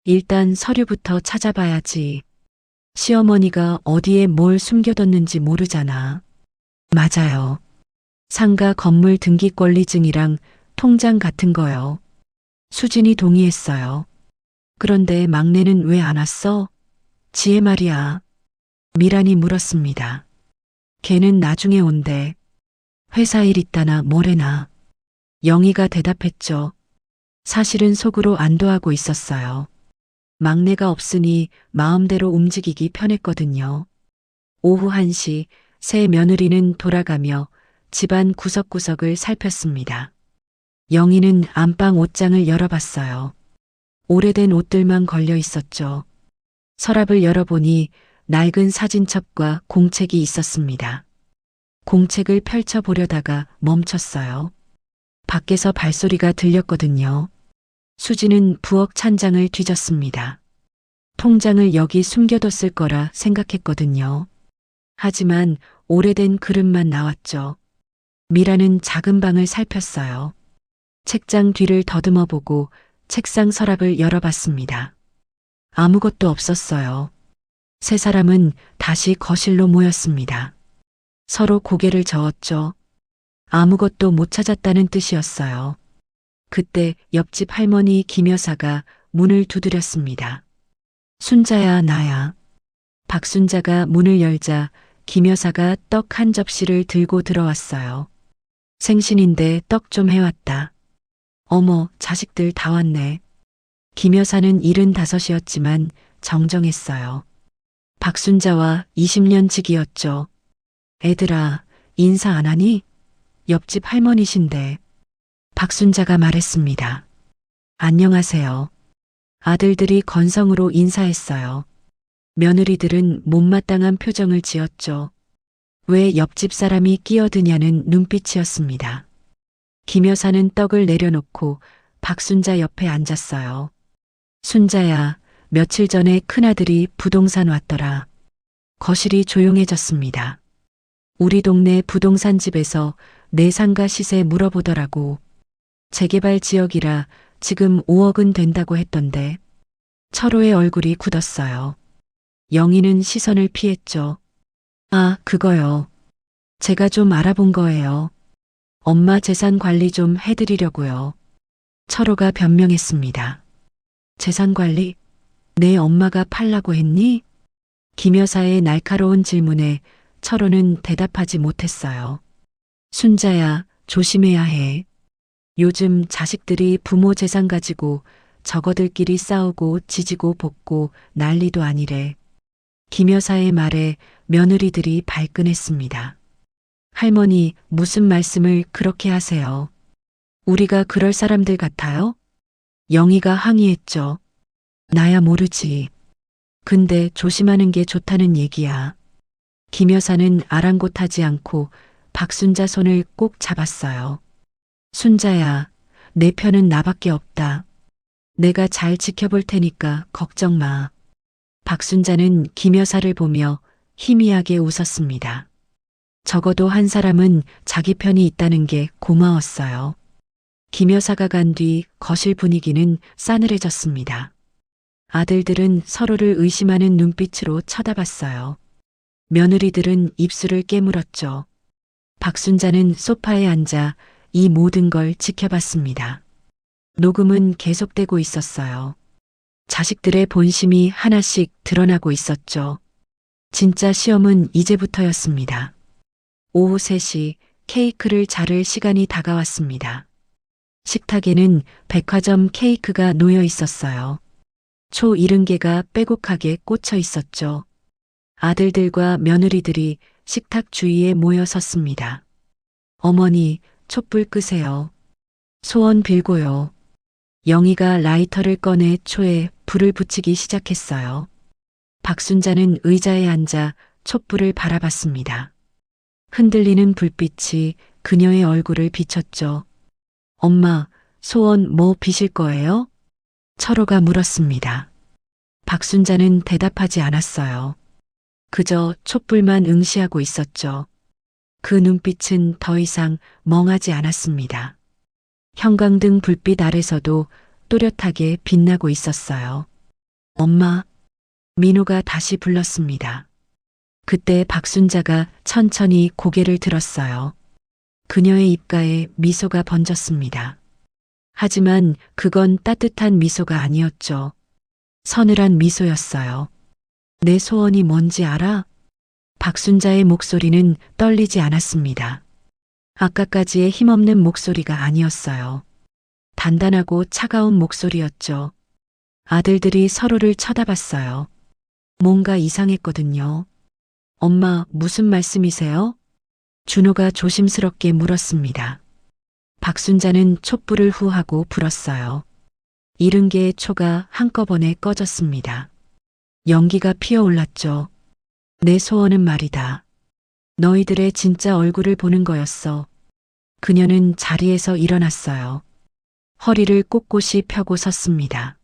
Speaker 2: 일단 서류부터 찾아봐야지. 시어머니가 어디에 뭘 숨겨뒀는지 모르잖아. 맞아요. 상가 건물 등기권리증이랑 통장 같은 거요. 수진이 동의했어요. 그런데 막내는 왜 안 왔어? 지혜 말이야. 미란이 물었습니다. 걔는 나중에 온대. 회사 일 있다나 뭐래나. 영희가 대답했죠. 사실은 속으로 안도하고 있었어요. 막내가 없으니 마음대로 움직이기 편했거든요. 오후 1시 새 며느리는 돌아가며 집안 구석구석을 살폈습니다. 영희는 안방 옷장을 열어봤어요. 오래된 옷들만 걸려 있었죠. 서랍을 열어보니 낡은 사진첩과 공책이 있었습니다. 공책을 펼쳐보려다가 멈췄어요. 밖에서 발소리가 들렸거든요. 수지는 부엌 찬장을 뒤졌습니다. 통장을 여기 숨겨뒀을 거라 생각했거든요. 하지만 오래된 그릇만 나왔죠. 미라는 작은 방을 살폈어요. 책장 뒤를 더듬어 보고 책상 서랍을 열어봤습니다. 아무것도 없었어요. 세 사람은 다시 거실로 모였습니다. 서로 고개를 저었죠. 아무것도 못 찾았다는 뜻이었어요. 그때 옆집 할머니 김 여사가 문을 두드렸습니다. 순자야, 나야. 박순자가 문을 열자 김 여사가 떡 한 접시를 들고 들어왔어요. 생신인데 떡 좀 해왔다. 어머, 자식들 다 왔네. 김 여사는 75이었지만 정정했어요. 박순자와 20년 지기였죠. 애들아, 인사 안 하니? 옆집 할머니신데. 박순자가 말했습니다. 안녕하세요. 아들들이 건성으로 인사했어요. 며느리들은 못마땅한 표정을 지었죠. 왜 옆집 사람이 끼어드냐는 눈빛이었습니다. 김 여사는 떡을 내려놓고 박순자 옆에 앉았어요. 순자야, 며칠 전에 큰아들이 부동산 왔더라. 거실이 조용해졌습니다. 우리 동네 부동산 집에서 내 상가 시세 물어보더라고. 재개발 지역이라 지금 5억은 된다고 했던데. 철호의 얼굴이 굳었어요. 영희는 시선을 피했죠. 아, 그거요. 제가 좀 알아본 거예요. 엄마 재산 관리 좀 해드리려고요. 철호가 변명했습니다. 재산 관리? 내 엄마가 팔라고 했니? 김 여사의 날카로운 질문에 철호는 대답하지 못했어요. 순자야, 조심해야 해. 요즘 자식들이 부모 재산 가지고 저거들끼리 싸우고 지지고 볶고 난리도 아니래. 김 여사의 말에 며느리들이 발끈했습니다. 할머니, 무슨 말씀을 그렇게 하세요? 우리가 그럴 사람들 같아요? 영희가 항의했죠. 나야 모르지. 근데 조심하는 게 좋다는 얘기야. 김 여사는 아랑곳하지 않고 박순자 손을 꼭 잡았어요. 순자야, 내 편은 나밖에 없다. 내가 잘 지켜볼 테니까 걱정 마. 박순자는 김 여사를 보며 희미하게 웃었습니다. 적어도 한 사람은 자기 편이 있다는 게 고마웠어요. 김 여사가 간 뒤 거실 분위기는 싸늘해졌습니다. 아들들은 서로를 의심하는 눈빛으로 쳐다봤어요. 며느리들은 입술을 깨물었죠. 박순자는 소파에 앉아 이 모든 걸 지켜봤습니다. 녹음은 계속되고 있었어요. 자식들의 본심이 하나씩 드러나고 있었죠. 진짜 시험은 이제부터였습니다. 오후 3시 케이크를 자를 시간이 다가왔습니다. 식탁에는 백화점 케이크가 놓여 있었어요. 초 70개가 빼곡하게 꽂혀 있었죠. 아들들과 며느리들이 식탁 주위에 모여 섰습니다. 어머니, 촛불 끄세요. 소원 빌고요. 영희가 라이터를 꺼내 초에 불을 붙이기 시작했어요. 박순자는 의자에 앉아 촛불을 바라봤습니다. 흔들리는 불빛이 그녀의 얼굴을 비췄죠. 엄마, 소원 뭐 비실 거예요? 철호가 물었습니다. 박순자는 대답하지 않았어요. 그저 촛불만 응시하고 있었죠. 그 눈빛은 더 이상 멍하지 않았습니다. 형광등 불빛 아래서도 또렷하게 빛나고 있었어요. 엄마, 민호가 다시 불렀습니다. 그때 박순자가 천천히 고개를 들었어요. 그녀의 입가에 미소가 번졌습니다. 하지만 그건 따뜻한 미소가 아니었죠. 서늘한 미소였어요. 내 소원이 뭔지 알아? 박순자의 목소리는 떨리지 않았습니다. 아까까지의 힘없는 목소리가 아니었어요. 단단하고 차가운 목소리였죠. 아들들이 서로를 쳐다봤어요. 뭔가 이상했거든요. 엄마, 무슨 말씀이세요? 준호가 조심스럽게 물었습니다. 박순자는 촛불을 후하고 불었어요. 70개의 초가 한꺼번에 꺼졌습니다. 연기가 피어올랐죠. 내 소원은 말이다. 너희들의 진짜 얼굴을 보는 거였어. 그녀는 자리에서 일어났어요. 허리를 꼿꼿이 펴고 섰습니다.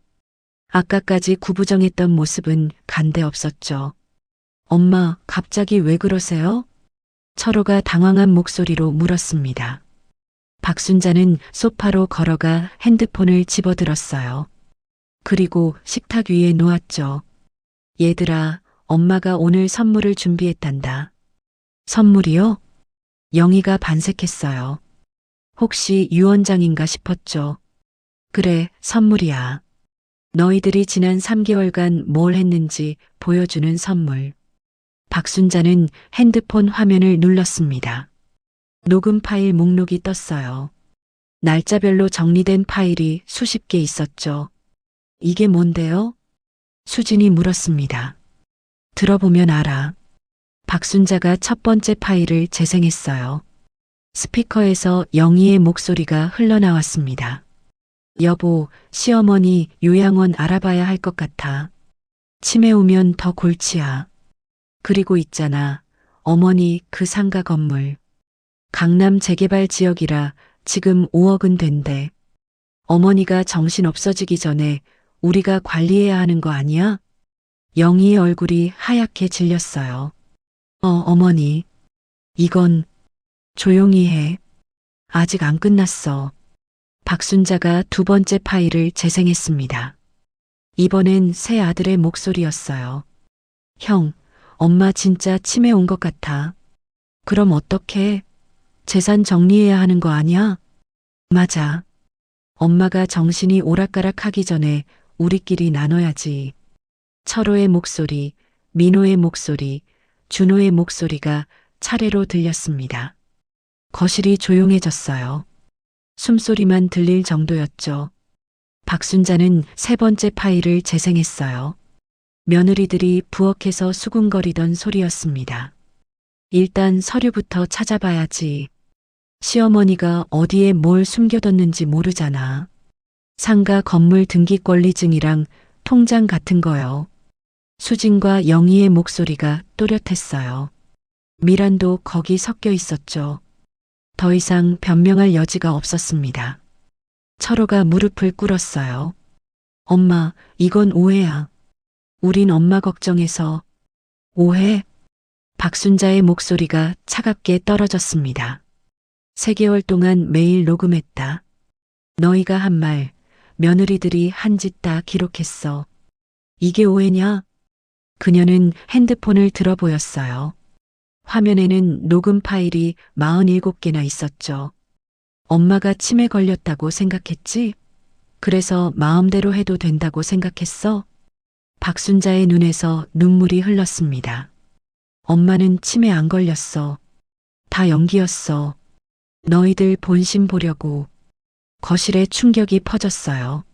Speaker 2: 아까까지 구부정했던 모습은 간데 없었죠. 엄마, 갑자기 왜 그러세요? 철호가 당황한 목소리로 물었습니다. 박순자는 소파로 걸어가 핸드폰을 집어들었어요. 그리고 식탁 위에 놓았죠. 얘들아, 엄마가 오늘 선물을 준비했단다. 선물이요? 영희가 반색했어요. 혹시 유언장인가 싶었죠. 그래, 선물이야. 너희들이 지난 3개월간 뭘 했는지 보여주는 선물. 박순자는 핸드폰 화면을 눌렀습니다. 녹음 파일 목록이 떴어요. 날짜별로 정리된 파일이 수십 개 있었죠. 이게 뭔데요? 수진이 물었습니다. 들어보면 알아. 박순자가 첫 번째 파일을 재생했어요. 스피커에서 영희의 목소리가 흘러나왔습니다. 여보, 시어머니 요양원 알아봐야 할 것 같아. 치매 오면 더 골치야. 그리고 있잖아, 어머니 그 상가 건물. 강남 재개발 지역이라 지금 5억은 된대. 어머니가 정신 없어지기 전에 우리가 관리해야 하는 거 아니야? 영희의 얼굴이 하얗게 질렸어요. 어머니. 이건 조용히 해. 아직 안 끝났어. 박순자가 두 번째 파일을 재생했습니다. 이번엔 새 아들의 목소리였어요. 형, 엄마 진짜 치매 온 것 같아. 그럼 어떡해? 재산 정리해야 하는 거 아니야? 맞아. 엄마가 정신이 오락가락 하기 전에 우리끼리 나눠야지. 철호의 목소리, 민호의 목소리, 준호의 목소리가 차례로 들렸습니다. 거실이 조용해졌어요. 숨소리만 들릴 정도였죠. 박순자는 세 번째 파일을 재생했어요. 며느리들이 부엌에서 수군거리던 소리였습니다. 일단 서류부터 찾아봐야지. 시어머니가 어디에 뭘 숨겨뒀는지 모르잖아. 상가 건물 등기권리증이랑 통장 같은 거요. 수진과 영희의 목소리가 또렷했어요. 미란도 거기 섞여 있었죠. 더 이상 변명할 여지가 없었습니다. 철호가 무릎을 꿇었어요. 엄마, 이건 오해야. 우린 엄마 걱정해서. 오해? 박순자의 목소리가 차갑게 떨어졌습니다. 3개월 동안 매일 녹음했다. 너희가 한 말, 며느리들이 한 짓 다 기록했어. 이게 오해냐? 그녀는 핸드폰을 들어 보였어요. 화면에는 녹음 파일이 47개나 있었죠. 엄마가 치매 걸렸다고 생각했지? 그래서 마음대로 해도 된다고 생각했어? 박순자의 눈에서 눈물이 흘렀습니다. 엄마는 치매 안 걸렸어. 다 연기였어. 너희들 본심 보려고. 거실에 충격이 퍼졌어요.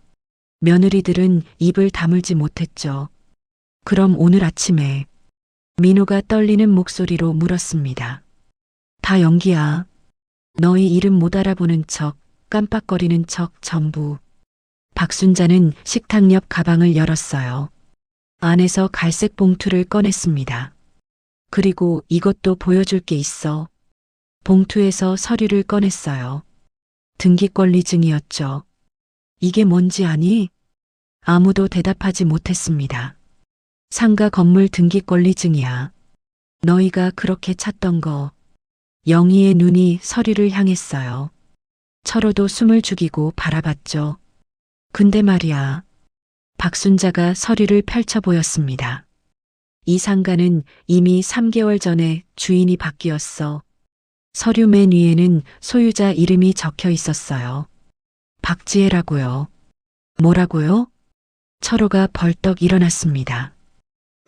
Speaker 2: 며느리들은 입을 다물지 못했죠. 그럼 오늘 아침에 민호가 떨리는 목소리로 물었습니다. 다 연기야. 너희 이름 못 알아보는 척, 깜빡거리는 척 전부. 박순자는 식탁 옆 가방을 열었어요. 안에서 갈색 봉투를 꺼냈습니다. 그리고 이것도 보여줄 게 있어. 봉투에서 서류를 꺼냈어요. 등기권리증이었죠. 이게 뭔지 아니? 아무도 대답하지 못했습니다. 상가 건물 등기권리증이야. 너희가 그렇게 찾던 거. 영희의 눈이 서류를 향했어요. 철호도 숨을 죽이고 바라봤죠. 근데 말이야. 박순자가 서류를 펼쳐 보였습니다. 이 상가는 이미 3개월 전에 주인이 바뀌었어. 서류 맨 위에는 소유자 이름이 적혀 있었어요. 박지혜라고요. 뭐라고요? 철호가 벌떡 일어났습니다.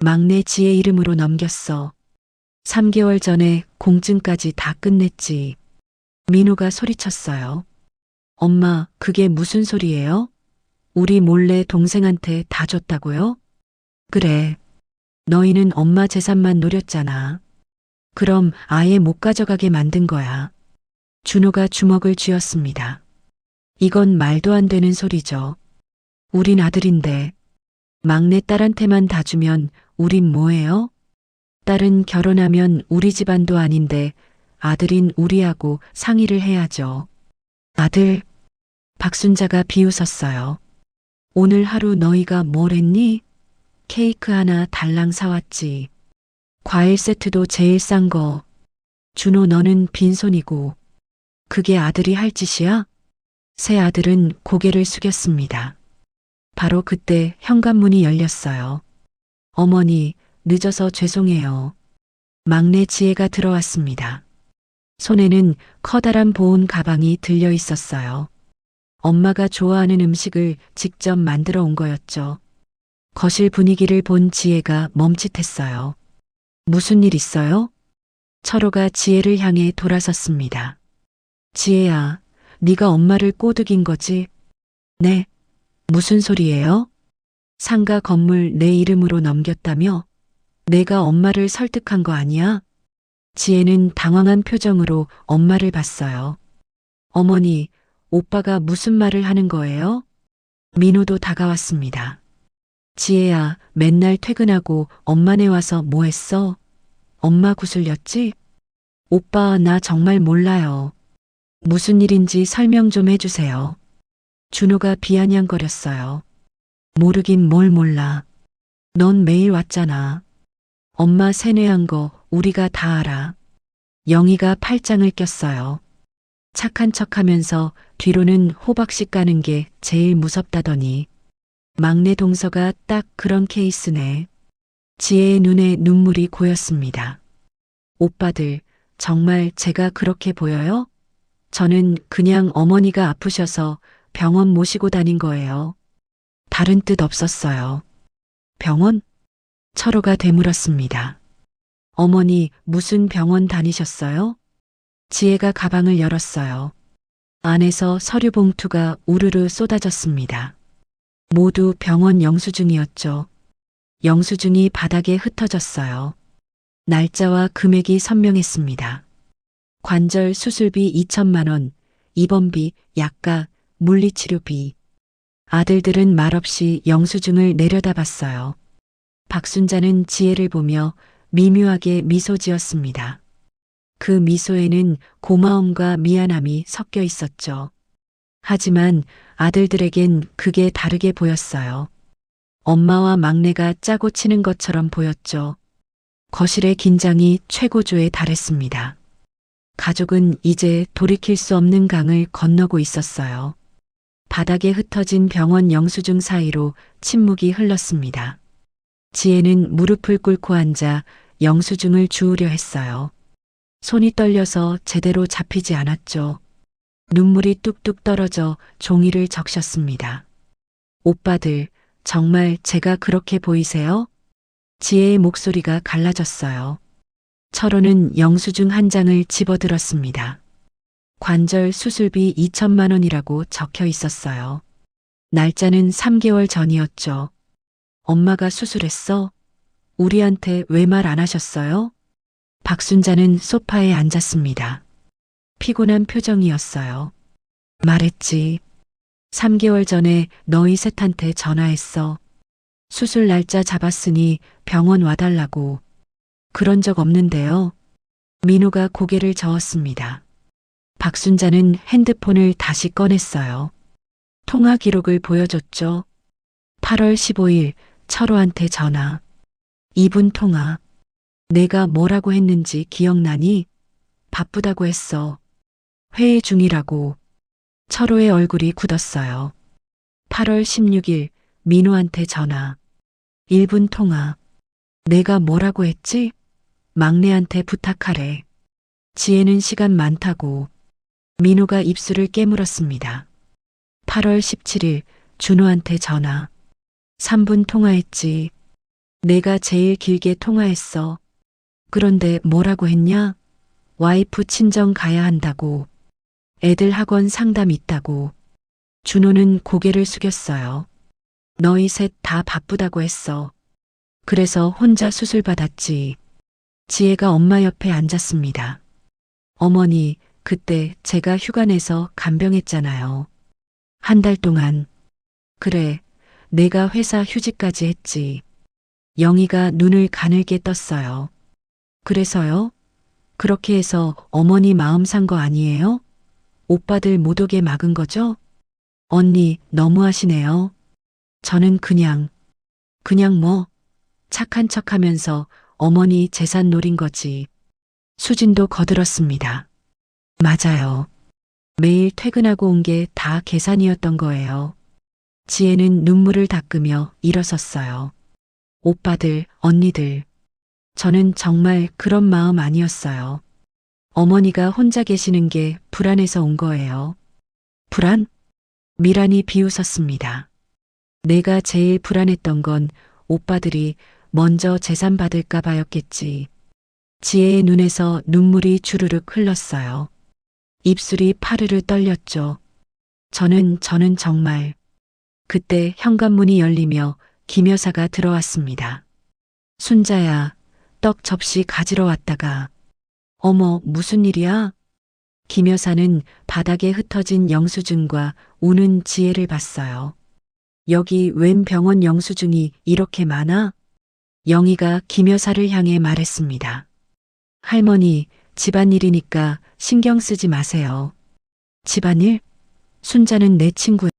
Speaker 2: 막내 지혜 이름으로 넘겼어. 3개월 전에 공증까지 다 끝냈지. 민호가 소리쳤어요. 엄마, 그게 무슨 소리예요? 우리 몰래 동생한테 다 줬다고요? 그래. 너희는 엄마 재산만 노렸잖아. 그럼 아예 못 가져가게 만든 거야. 준호가 주먹을 쥐었습니다. 이건 말도 안 되는 소리죠. 우린 아들인데 막내 딸한테만 다 주면 우린 뭐예요? 딸은 결혼하면 우리 집안도 아닌데 아들인 우리하고 상의를 해야죠. 아들, 박순자가 비웃었어요. 오늘 하루 너희가 뭘 했니? 케이크 하나 달랑 사왔지. 과일 세트도 제일 싼 거. 준호 너는 빈손이고. 그게 아들이 할 짓이야? 새 아들은 고개를 숙였습니다. 바로 그때 현관문이 열렸어요. 어머니, 늦어서 죄송해요. 막내 지혜가 들어왔습니다. 손에는 커다란 보온 가방이 들려 있었어요. 엄마가 좋아하는 음식을 직접 만들어 온 거였죠. 거실 분위기를 본 지혜가 멈칫했어요. 무슨 일 있어요? 철호가 지혜를 향해 돌아섰습니다. 지혜야, 네가 엄마를 꼬드긴 거지? 네. 무슨 소리예요? 상가 건물 내 이름으로 넘겼다며? 내가 엄마를 설득한 거 아니야? 지혜는 당황한 표정으로 엄마를 봤어요. 어머니, 오빠가 무슨 말을 하는 거예요? 민호도 다가왔습니다. 지혜야, 맨날 퇴근하고 엄마네 와서 뭐 했어? 엄마 구슬렸지? 오빠, 나 정말 몰라요. 무슨 일인지 설명 좀 해주세요. 준호가 비아냥거렸어요. 모르긴 뭘 몰라. 넌 매일 왔잖아. 엄마 세뇌한 거 우리가 다 알아. 영희가 팔짱을 꼈어요. 착한 척하면서 뒤로는 호박씨 까는 게 제일 무섭다더니. 막내 동서가 딱 그런 케이스네. 지혜의 눈에 눈물이 고였습니다. 오빠들, 정말 제가 그렇게 보여요? 저는 그냥 어머니가 아프셔서 병원 모시고 다닌 거예요. 다른 뜻 없었어요. 병원? 철호가 되물었습니다. 어머니, 무슨 병원 다니셨어요? 지혜가 가방을 열었어요. 안에서 서류 봉투가 우르르 쏟아졌습니다. 모두 병원 영수증이었죠. 영수증이 바닥에 흩어졌어요. 날짜와 금액이 선명했습니다. 관절 수술비 2천만 원, 입원비, 약가, 물리치료비. 아들들은 말없이 영수증을 내려다봤어요. 박순자는 지혜를 보며 미묘하게 미소 지었습니다. 그 미소에는 고마움과 미안함이 섞여 있었죠. 하지만 아들들에겐 그게 다르게 보였어요. 엄마와 막내가 짜고 치는 것처럼 보였죠. 거실의 긴장이 최고조에 달했습니다. 가족은 이제 돌이킬 수 없는 강을 건너고 있었어요. 바닥에 흩어진 병원 영수증 사이로 침묵이 흘렀습니다. 지혜는 무릎을 꿇고 앉아 영수증을 주우려 했어요. 손이 떨려서 제대로 잡히지 않았죠. 눈물이 뚝뚝 떨어져 종이를 적셨습니다. 오빠들, 정말 제가 그렇게 보이세요? 지혜의 목소리가 갈라졌어요. 철호는 영수증 한 장을 집어들었습니다. 관절 수술비 2천만 원이라고 적혀 있었어요. 날짜는 3개월 전이었죠. 엄마가 수술했어? 우리한테 왜 말 안 하셨어요? 박순자는 소파에 앉았습니다. 피곤한 표정이었어요. 말했지. 3개월 전에 너희 셋한테 전화했어. 수술 날짜 잡았으니 병원 와달라고. 그런 적 없는데요. 민호가 고개를 저었습니다. 박순자는 핸드폰을 다시 꺼냈어요. 통화 기록을 보여줬죠. 8월 15일 철호한테 전화. 2분 통화. 내가 뭐라고 했는지 기억나니? 바쁘다고 했어. 회의 중이라고. 철호의 얼굴이 굳었어요. 8월 16일 민호한테 전화. 1분 통화. 내가 뭐라고 했지? 막내한테 부탁하래. 지혜는 시간 많다고. 민호가 입술을 깨물었습니다. 8월 17일 준호한테 전화. 3분 통화했지. 내가 제일 길게 통화했어. 그런데 뭐라고 했냐? 와이프 친정 가야 한다고. 애들 학원 상담 있다고. 준호는 고개를 숙였어요. 너희 셋 다 바쁘다고 했어. 그래서 혼자 수술 받았지. 지혜가 엄마 옆에 앉았습니다. 어머니, 그때 제가 휴가 내서 간병했잖아요. 한 달 동안. 그래, 내가 회사 휴직까지 했지. 영희가 눈을 가늘게 떴어요. 그래서요? 그렇게 해서 어머니 마음 산 거 아니에요? 오빠들 못 오게 막은 거죠? 언니, 너무하시네요. 저는 그냥 뭐, 착한 척 하면서 어머니 재산 노린 거지. 수진도 거들었습니다. 맞아요. 매일 퇴근하고 온 게 다 계산이었던 거예요. 지혜는 눈물을 닦으며 일어섰어요. 오빠들, 언니들. 저는 정말 그런 마음 아니었어요. 어머니가 혼자 계시는 게 불안해서 온 거예요. 불안? 미란이 비웃었습니다. 내가 제일 불안했던 건 오빠들이 먼저 재산 받을까 봐였겠지. 지혜의 눈에서 눈물이 주르륵 흘렀어요. 입술이 파르르 떨렸죠. 저는 정말. 그때 현관문이 열리며 김 여사가 들어왔습니다. 순자야, 떡 접시 가지러 왔다가. 어머, 무슨 일이야? 김 여사는 바닥에 흩어진 영수증과 우는 지혜를 봤어요. 여기 웬 병원 영수증이 이렇게 많아? 영희가 김 여사를 향해 말했습니다. 할머니, 집안일이니까 신경 쓰지 마세요. 집안일? 순자는 내 친구야.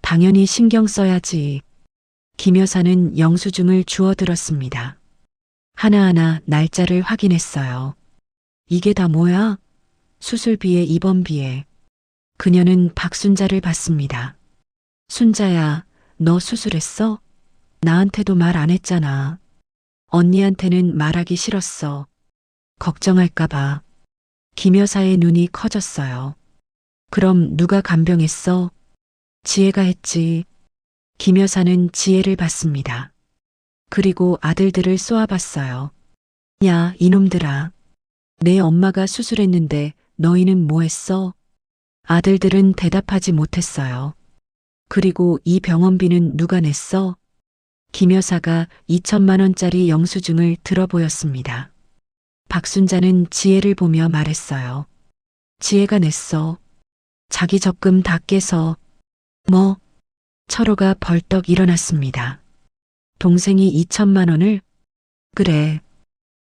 Speaker 2: 당연히 신경 써야지. 김 여사는 영수증을 주워들었습니다. 하나하나 날짜를 확인했어요. 이게 다 뭐야? 수술비에 입원비에. 그녀는 박순자를 봤습니다. 순자야, 너 수술했어? 나한테도 말 안 했잖아. 언니한테는 말하기 싫었어. 걱정할까봐. 김 여사의 눈이 커졌어요. 그럼 누가 간병했어? 지혜가 했지. 김 여사는 지혜를 봤습니다. 그리고 아들들을 쏘아봤어요. 야, 이놈들아. 내 엄마가 수술했는데 너희는 뭐 했어? 아들들은 대답하지 못했어요. 그리고 이 병원비는 누가 냈어? 김 여사가 2천만 원짜리 영수증을 들어 보였습니다. 박순자는 지혜를 보며 말했어요. 지혜가 냈어. 자기 적금 다 깨서. 뭐? 철호가 벌떡 일어났습니다. 동생이 2천만 원을? 그래.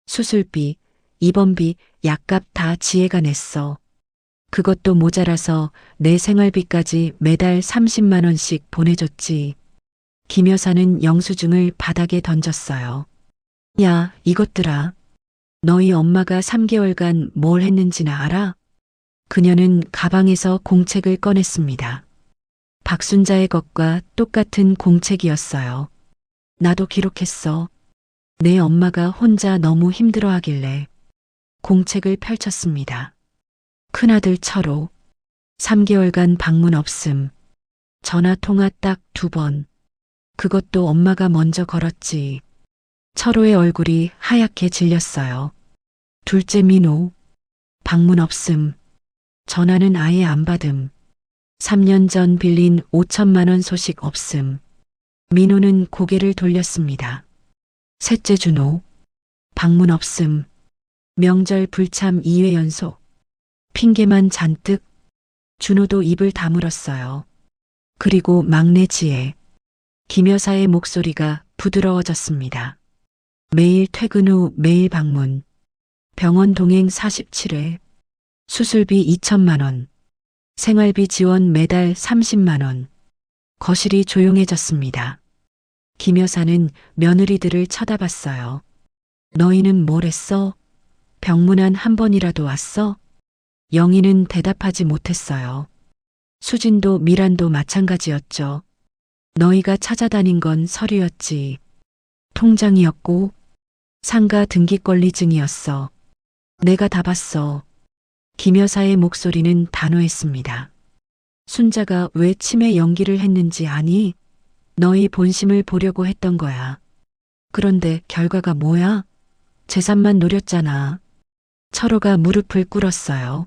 Speaker 2: 수술비, 입원비, 약값 다 지혜가 냈어. 그것도 모자라서 내 생활비까지 매달 30만 원씩 보내줬지. 김 여사는 영수증을 바닥에 던졌어요. 야, 이것들아. 너희 엄마가 3개월간 뭘 했는지나 알아? 그녀는 가방에서 공책을 꺼냈습니다. 박순자의 것과 똑같은 공책이었어요. 나도 기록했어. 내 엄마가 혼자 너무 힘들어하길래. 공책을 펼쳤습니다. 큰아들 철호. 3개월간 방문 없음. 전화 통화 딱 2번. 그것도 엄마가 먼저 걸었지. 철호의 얼굴이 하얗게 질렸어요. 둘째 민호. 방문 없음. 전화는 아예 안 받음. 3년 전 빌린 5천만 원 소식 없음. 민호는 고개를 돌렸습니다. 셋째 준호. 방문 없음. 명절 불참 2회 연속. 핑계만 잔뜩. 준호도 입을 다물었어요. 그리고 막내 지혜. 김 여사의 목소리가 부드러워졌습니다. 매일 퇴근 후 매일 방문. 병원 동행 47회. 수술비 2천만 원. 생활비 지원 매달 30만 원. 거실이 조용해졌습니다. 김 여사는 며느리들을 쳐다봤어요. 너희는 뭘 했어? 병문안 한 번이라도 왔어? 영희는 대답하지 못했어요. 수진도 미란도 마찬가지였죠. 너희가 찾아다닌 건 서류였지. 통장이었고 상가 등기권리증이었어. 내가 다 봤어. 김 여사의 목소리는 단호했습니다. 순자가 왜 치매 연기를 했는지 아니? 너희 본심을 보려고 했던 거야. 그런데 결과가 뭐야? 재산만 노렸잖아. 철호가 무릎을 꿇었어요.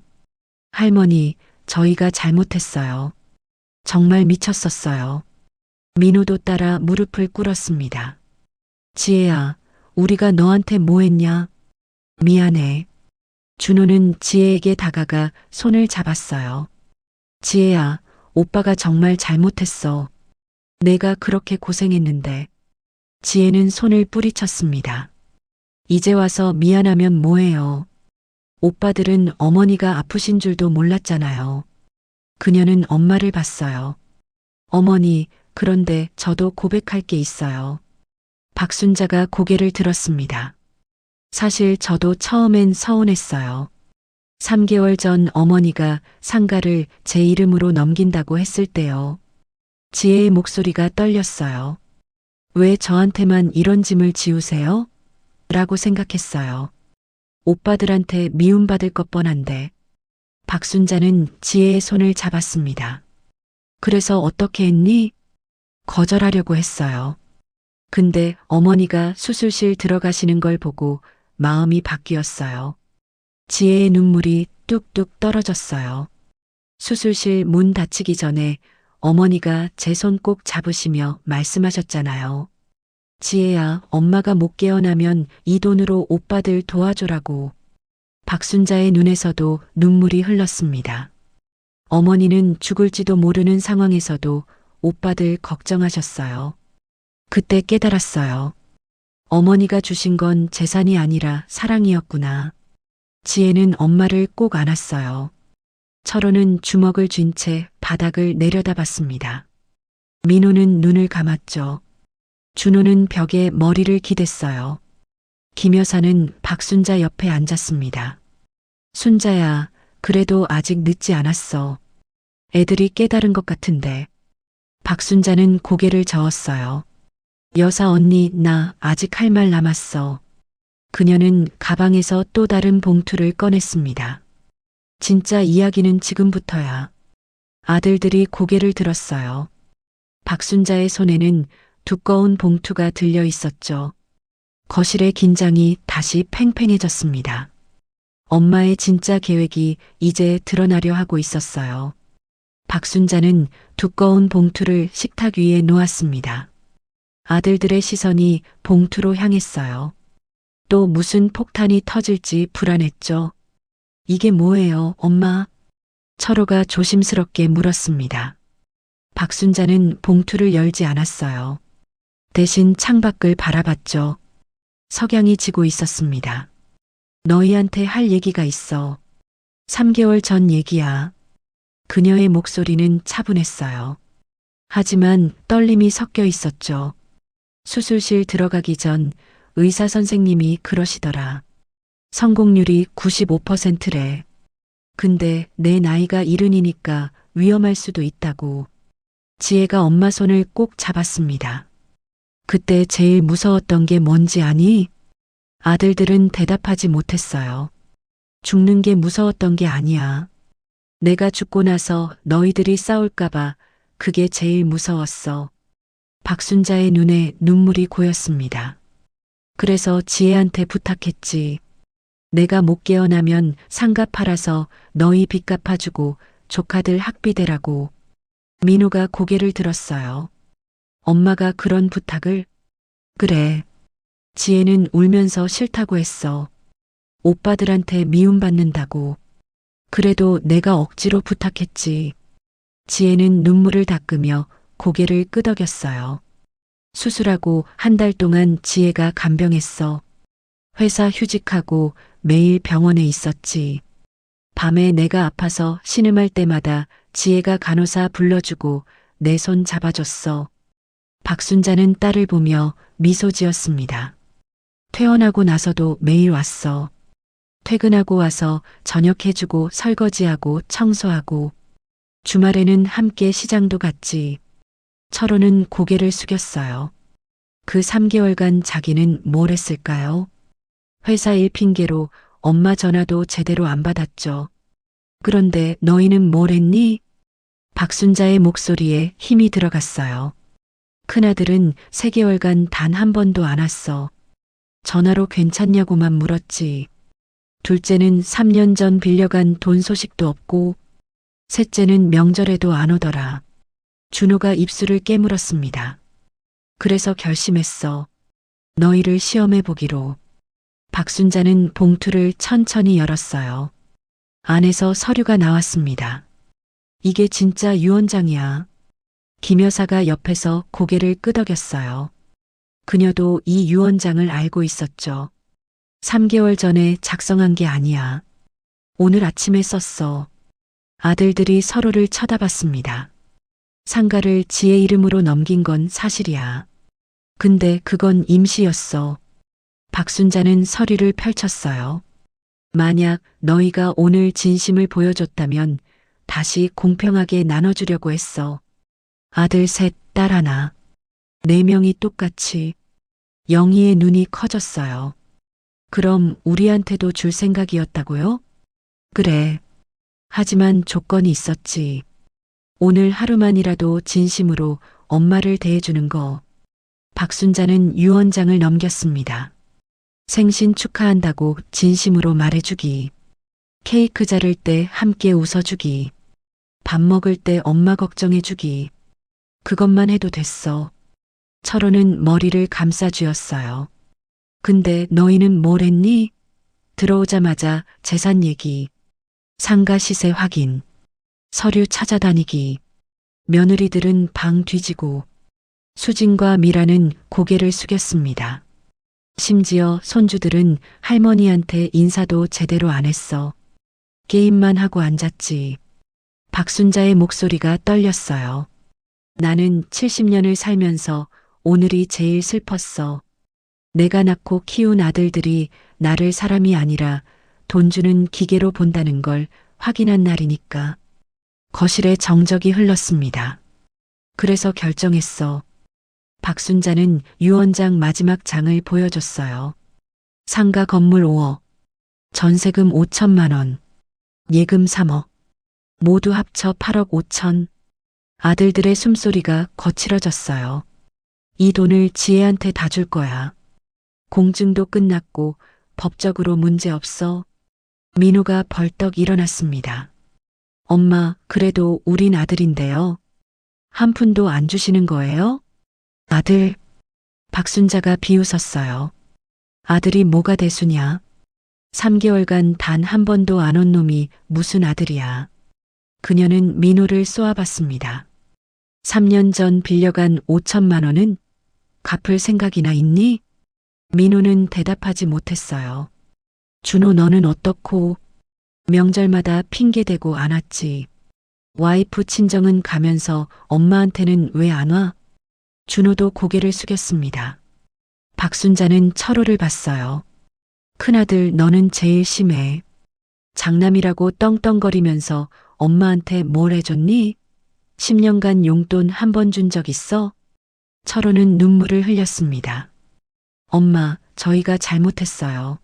Speaker 2: 할머니, 저희가 잘못했어요. 정말 미쳤었어요. 민호도 따라 무릎을 꿇었습니다. 지혜야, 우리가 너한테 뭐 했냐? 미안해. 준호는 지혜에게 다가가 손을 잡았어요. 지혜야, 오빠가 정말 잘못했어. 내가 그렇게 고생했는데. 지혜는 손을 뿌리쳤습니다. 이제 와서 미안하면 뭐해요. 오빠들은 어머니가 아프신 줄도 몰랐잖아요. 그녀는 엄마를 봤어요. 어머니, 그런데 저도 고백할 게 있어요. 박순자가 고개를 들었습니다. 사실 저도 처음엔 서운했어요. 3개월 전 어머니가 상가를 제 이름으로 넘긴다고 했을 때요. 지혜의 목소리가 떨렸어요. 왜 저한테만 이런 짐을 지우세요? 라고 생각했어요. 오빠들한테 미움받을 것 뻔한데. 박순자는 지혜의 손을 잡았습니다. 그래서 어떻게 했니? 거절하려고 했어요. 근데 어머니가 수술실 들어가시는 걸 보고 마음이 바뀌었어요. 지혜의 눈물이 뚝뚝 떨어졌어요. 수술실 문 닫히기 전에 어머니가 제 손 꼭 잡으시며 말씀하셨잖아요. 지혜야, 엄마가 못 깨어나면 이 돈으로 오빠들 도와줘라고. 박순자의 눈에서도 눈물이 흘렀습니다. 어머니는 죽을지도 모르는 상황에서도 오빠들 걱정하셨어요. 그때 깨달았어요. 어머니가 주신 건 재산이 아니라 사랑이었구나. 지혜는 엄마를 꼭 안았어요. 철호는 주먹을 쥔 채 바닥을 내려다봤습니다. 민호는 눈을 감았죠. 준호는 벽에 머리를 기댔어요. 김 여사는 박순자 옆에 앉았습니다. 순자야, 그래도 아직 늦지 않았어. 애들이 깨달은 것 같은데. 박순자는 고개를 저었어요. 여사 언니, 나 아직 할 말 남았어. 그녀는 가방에서 또 다른 봉투를 꺼냈습니다. 진짜 이야기는 지금부터야. 아들들이 고개를 들었어요. 박순자의 손에는 두꺼운 봉투가 들려 있었죠. 거실의 긴장이 다시 팽팽해졌습니다. 엄마의 진짜 계획이 이제 드러나려 하고 있었어요. 박순자는 두꺼운 봉투를 식탁 위에 놓았습니다. 아들들의 시선이 봉투로 향했어요. 또 무슨 폭탄이 터질지 불안했죠. 이게 뭐예요, 엄마? 철호가 조심스럽게 물었습니다. 박순자는 봉투를 열지 않았어요. 대신 창밖을 바라봤죠. 석양이 지고 있었습니다. 너희한테 할 얘기가 있어. 3개월 전 얘기야. 그녀의 목소리는 차분했어요. 하지만 떨림이 섞여 있었죠. 수술실 들어가기 전 의사 선생님이 그러시더라. 성공률이 95%래. 근데 내 나이가 70이니까 위험할 수도 있다고. 지혜가 엄마 손을 꼭 잡았습니다. 그때 제일 무서웠던 게 뭔지 아니? 아들들은 대답하지 못했어요. 죽는 게 무서웠던 게 아니야. 내가 죽고 나서 너희들이 싸울까봐 그게 제일 무서웠어. 박순자의 눈에 눈물이 고였습니다. 그래서 지혜한테 부탁했지. 내가 못 깨어나면 상가 팔아서 너희 빚 갚아주고 조카들 학비 대라고. 민호가 고개를 들었어요. 엄마가 그런 부탁을? 그래. 지혜는 울면서 싫다고 했어. 오빠들한테 미움받는다고. 그래도 내가 억지로 부탁했지. 지혜는 눈물을 닦으며 고개를 끄덕였어요. 수술하고 한 달 동안 지혜가 간병했어. 회사 휴직하고 매일 병원에 있었지. 밤에 내가 아파서 신음할 때마다 지혜가 간호사 불러주고 내 손 잡아줬어. 박순자는 딸을 보며 미소 지었습니다. 퇴원하고 나서도 매일 왔어. 퇴근하고 와서 저녁 해주고 설거지하고 청소하고. 주말에는 함께 시장도 갔지. 철호는 고개를 숙였어요. 그 3개월간 자기는 뭘 했을까요? 회사 일 핑계로 엄마 전화도 제대로 안 받았죠. 그런데 너희는 뭘 했니? 박순자의 목소리에 힘이 들어갔어요. 큰아들은 3개월간 단 한 번도 안 왔어. 전화로 괜찮냐고만 물었지. 둘째는 3년 전 빌려간 돈 소식도 없고, 셋째는 명절에도 안 오더라. 준호가 입술을 깨물었습니다. 그래서 결심했어. 너희를 시험해 보기로. 박순자는 봉투를 천천히 열었어요. 안에서 서류가 나왔습니다. 이게 진짜 유언장이야. 김 여사가 옆에서 고개를 끄덕였어요. 그녀도 이 유언장을 알고 있었죠. 3개월 전에 작성한 게 아니야. 오늘 아침에 썼어. 아들들이 서로를 쳐다봤습니다. 상가를 지혜 이름으로 넘긴 건 사실이야. 근데 그건 임시였어. 박순자는 서류를 펼쳤어요. 만약 너희가 오늘 진심을 보여줬다면 다시 공평하게 나눠주려고 했어. 아들 셋, 딸 하나. 4명이 똑같이. 영희의 눈이 커졌어요. 그럼 우리한테도 줄 생각이었다고요? 그래. 하지만 조건이 있었지. 오늘 하루만이라도 진심으로 엄마를 대해주는 거. 박순자는 유언장을 넘겼습니다. 생신 축하한다고 진심으로 말해주기. 케이크 자를 때 함께 웃어주기. 밥 먹을 때 엄마 걱정해주기. 그것만 해도 됐어. 철호는 머리를 감싸쥐었어요. 근데 너희는 뭘 했니? 들어오자마자 재산 얘기. 상가 시세 확인. 서류 찾아다니기. 며느리들은 방 뒤지고. 수진과 미라는 고개를 숙였습니다. 심지어 손주들은 할머니한테 인사도 제대로 안 했어. 게임만 하고 앉았지. 박순자의 목소리가 떨렸어요. 나는 70년을 살면서 오늘이 제일 슬펐어. 내가 낳고 키운 아들들이 나를 사람이 아니라 돈 주는 기계로 본다는 걸 확인한 날이니까. 거실에 정적이 흘렀습니다. 그래서 결정했어. 박순자는 유언장 마지막 장을 보여줬어요. 상가 건물 5억, 전세금 5천만 원, 예금 3억, 모두 합쳐 8억 5천. 아들들의 숨소리가 거칠어졌어요. 이 돈을 지혜한테 다 줄 거야. 공증도 끝났고 법적으로 문제 없어. 민호가 벌떡 일어났습니다. 엄마, 그래도 우린 아들인데요. 한 푼도 안 주시는 거예요? 아들. 박순자가 비웃었어요. 아들이 뭐가 대수냐? 3개월간 단 한 번도 안 온 놈이 무슨 아들이야. 그녀는 민호를 쏘아봤습니다. 3년 전 빌려간 5천만 원은 갚을 생각이나 있니? 민호는 대답하지 못했어요. 준호, 너는 어떻고? 명절마다 핑계대고 안 왔지. 와이프 친정은 가면서 엄마한테는 왜 안 와? 준호도 고개를 숙였습니다. 박순자는 철호를 봤어요. 큰아들, 너는 제일 심해. 장남이라고 떵떵거리면서 엄마한테 뭘 해줬니? 10년간 용돈 한 번 준 적 있어? 철호는 눈물을 흘렸습니다. 엄마, 저희가 잘못했어요.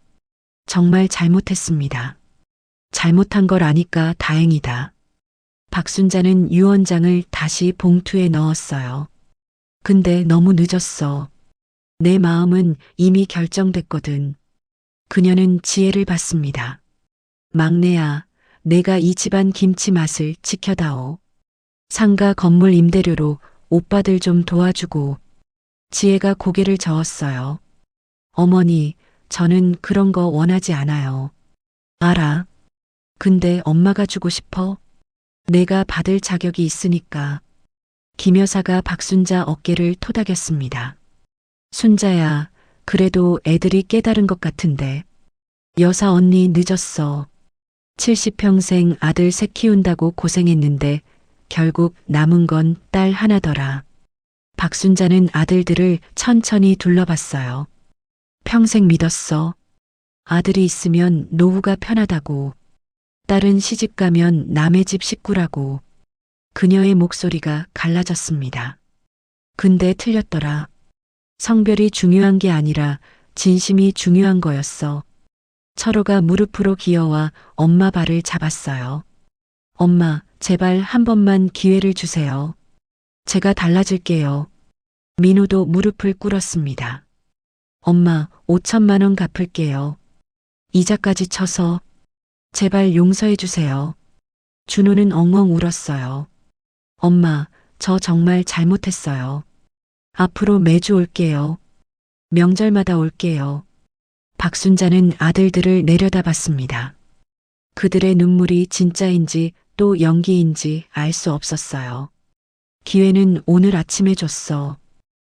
Speaker 2: 정말 잘못했습니다. 잘못한 걸 아니까 다행이다. 박순자는 유언장을 다시 봉투에 넣었어요. 근데 너무 늦었어. 내 마음은 이미 결정됐거든. 그녀는 지혜를 받습니다. 막내야, 내가 이 집안 김치 맛을 지켜다오. 상가 건물 임대료로 오빠들 좀 도와주고. 지혜가 고개를 저었어요. 어머니, 저는 그런 거 원하지 않아요. 알아. 근데 엄마가 주고 싶어. 내가 받을 자격이 있으니까. 김 여사가 박순자 어깨를 토닥였습니다. 순자야, 그래도 애들이 깨달은 것 같은데. 여사 언니 늦었어. 70평생 아들 셋 키운다고 고생했는데 결국 남은 건 딸 하나더라. 박순자는 아들들을 천천히 둘러봤어요. 평생 믿었어. 아들이 있으면 노후가 편하다고. 딸은 시집 가면 남의 집 식구라고. 그녀의 목소리가 갈라졌습니다. 근데 틀렸더라. 성별이 중요한 게 아니라 진심이 중요한 거였어. 철호가 무릎으로 기어와 엄마 발을 잡았어요. 엄마, 제발 한 번만 기회를 주세요. 제가 달라질게요. 민호도 무릎을 꿇었습니다. 엄마, 5천만 원 갚을게요. 이자까지 쳐서. 제발 용서해 주세요. 준호는 엉엉 울었어요. 엄마, 저 정말 잘못했어요. 앞으로 매주 올게요. 명절마다 올게요. 박순자는 아들들을 내려다봤습니다. 그들의 눈물이 진짜인지 또 연기인지 알 수 없었어요. 기회는 오늘 아침에 줬어.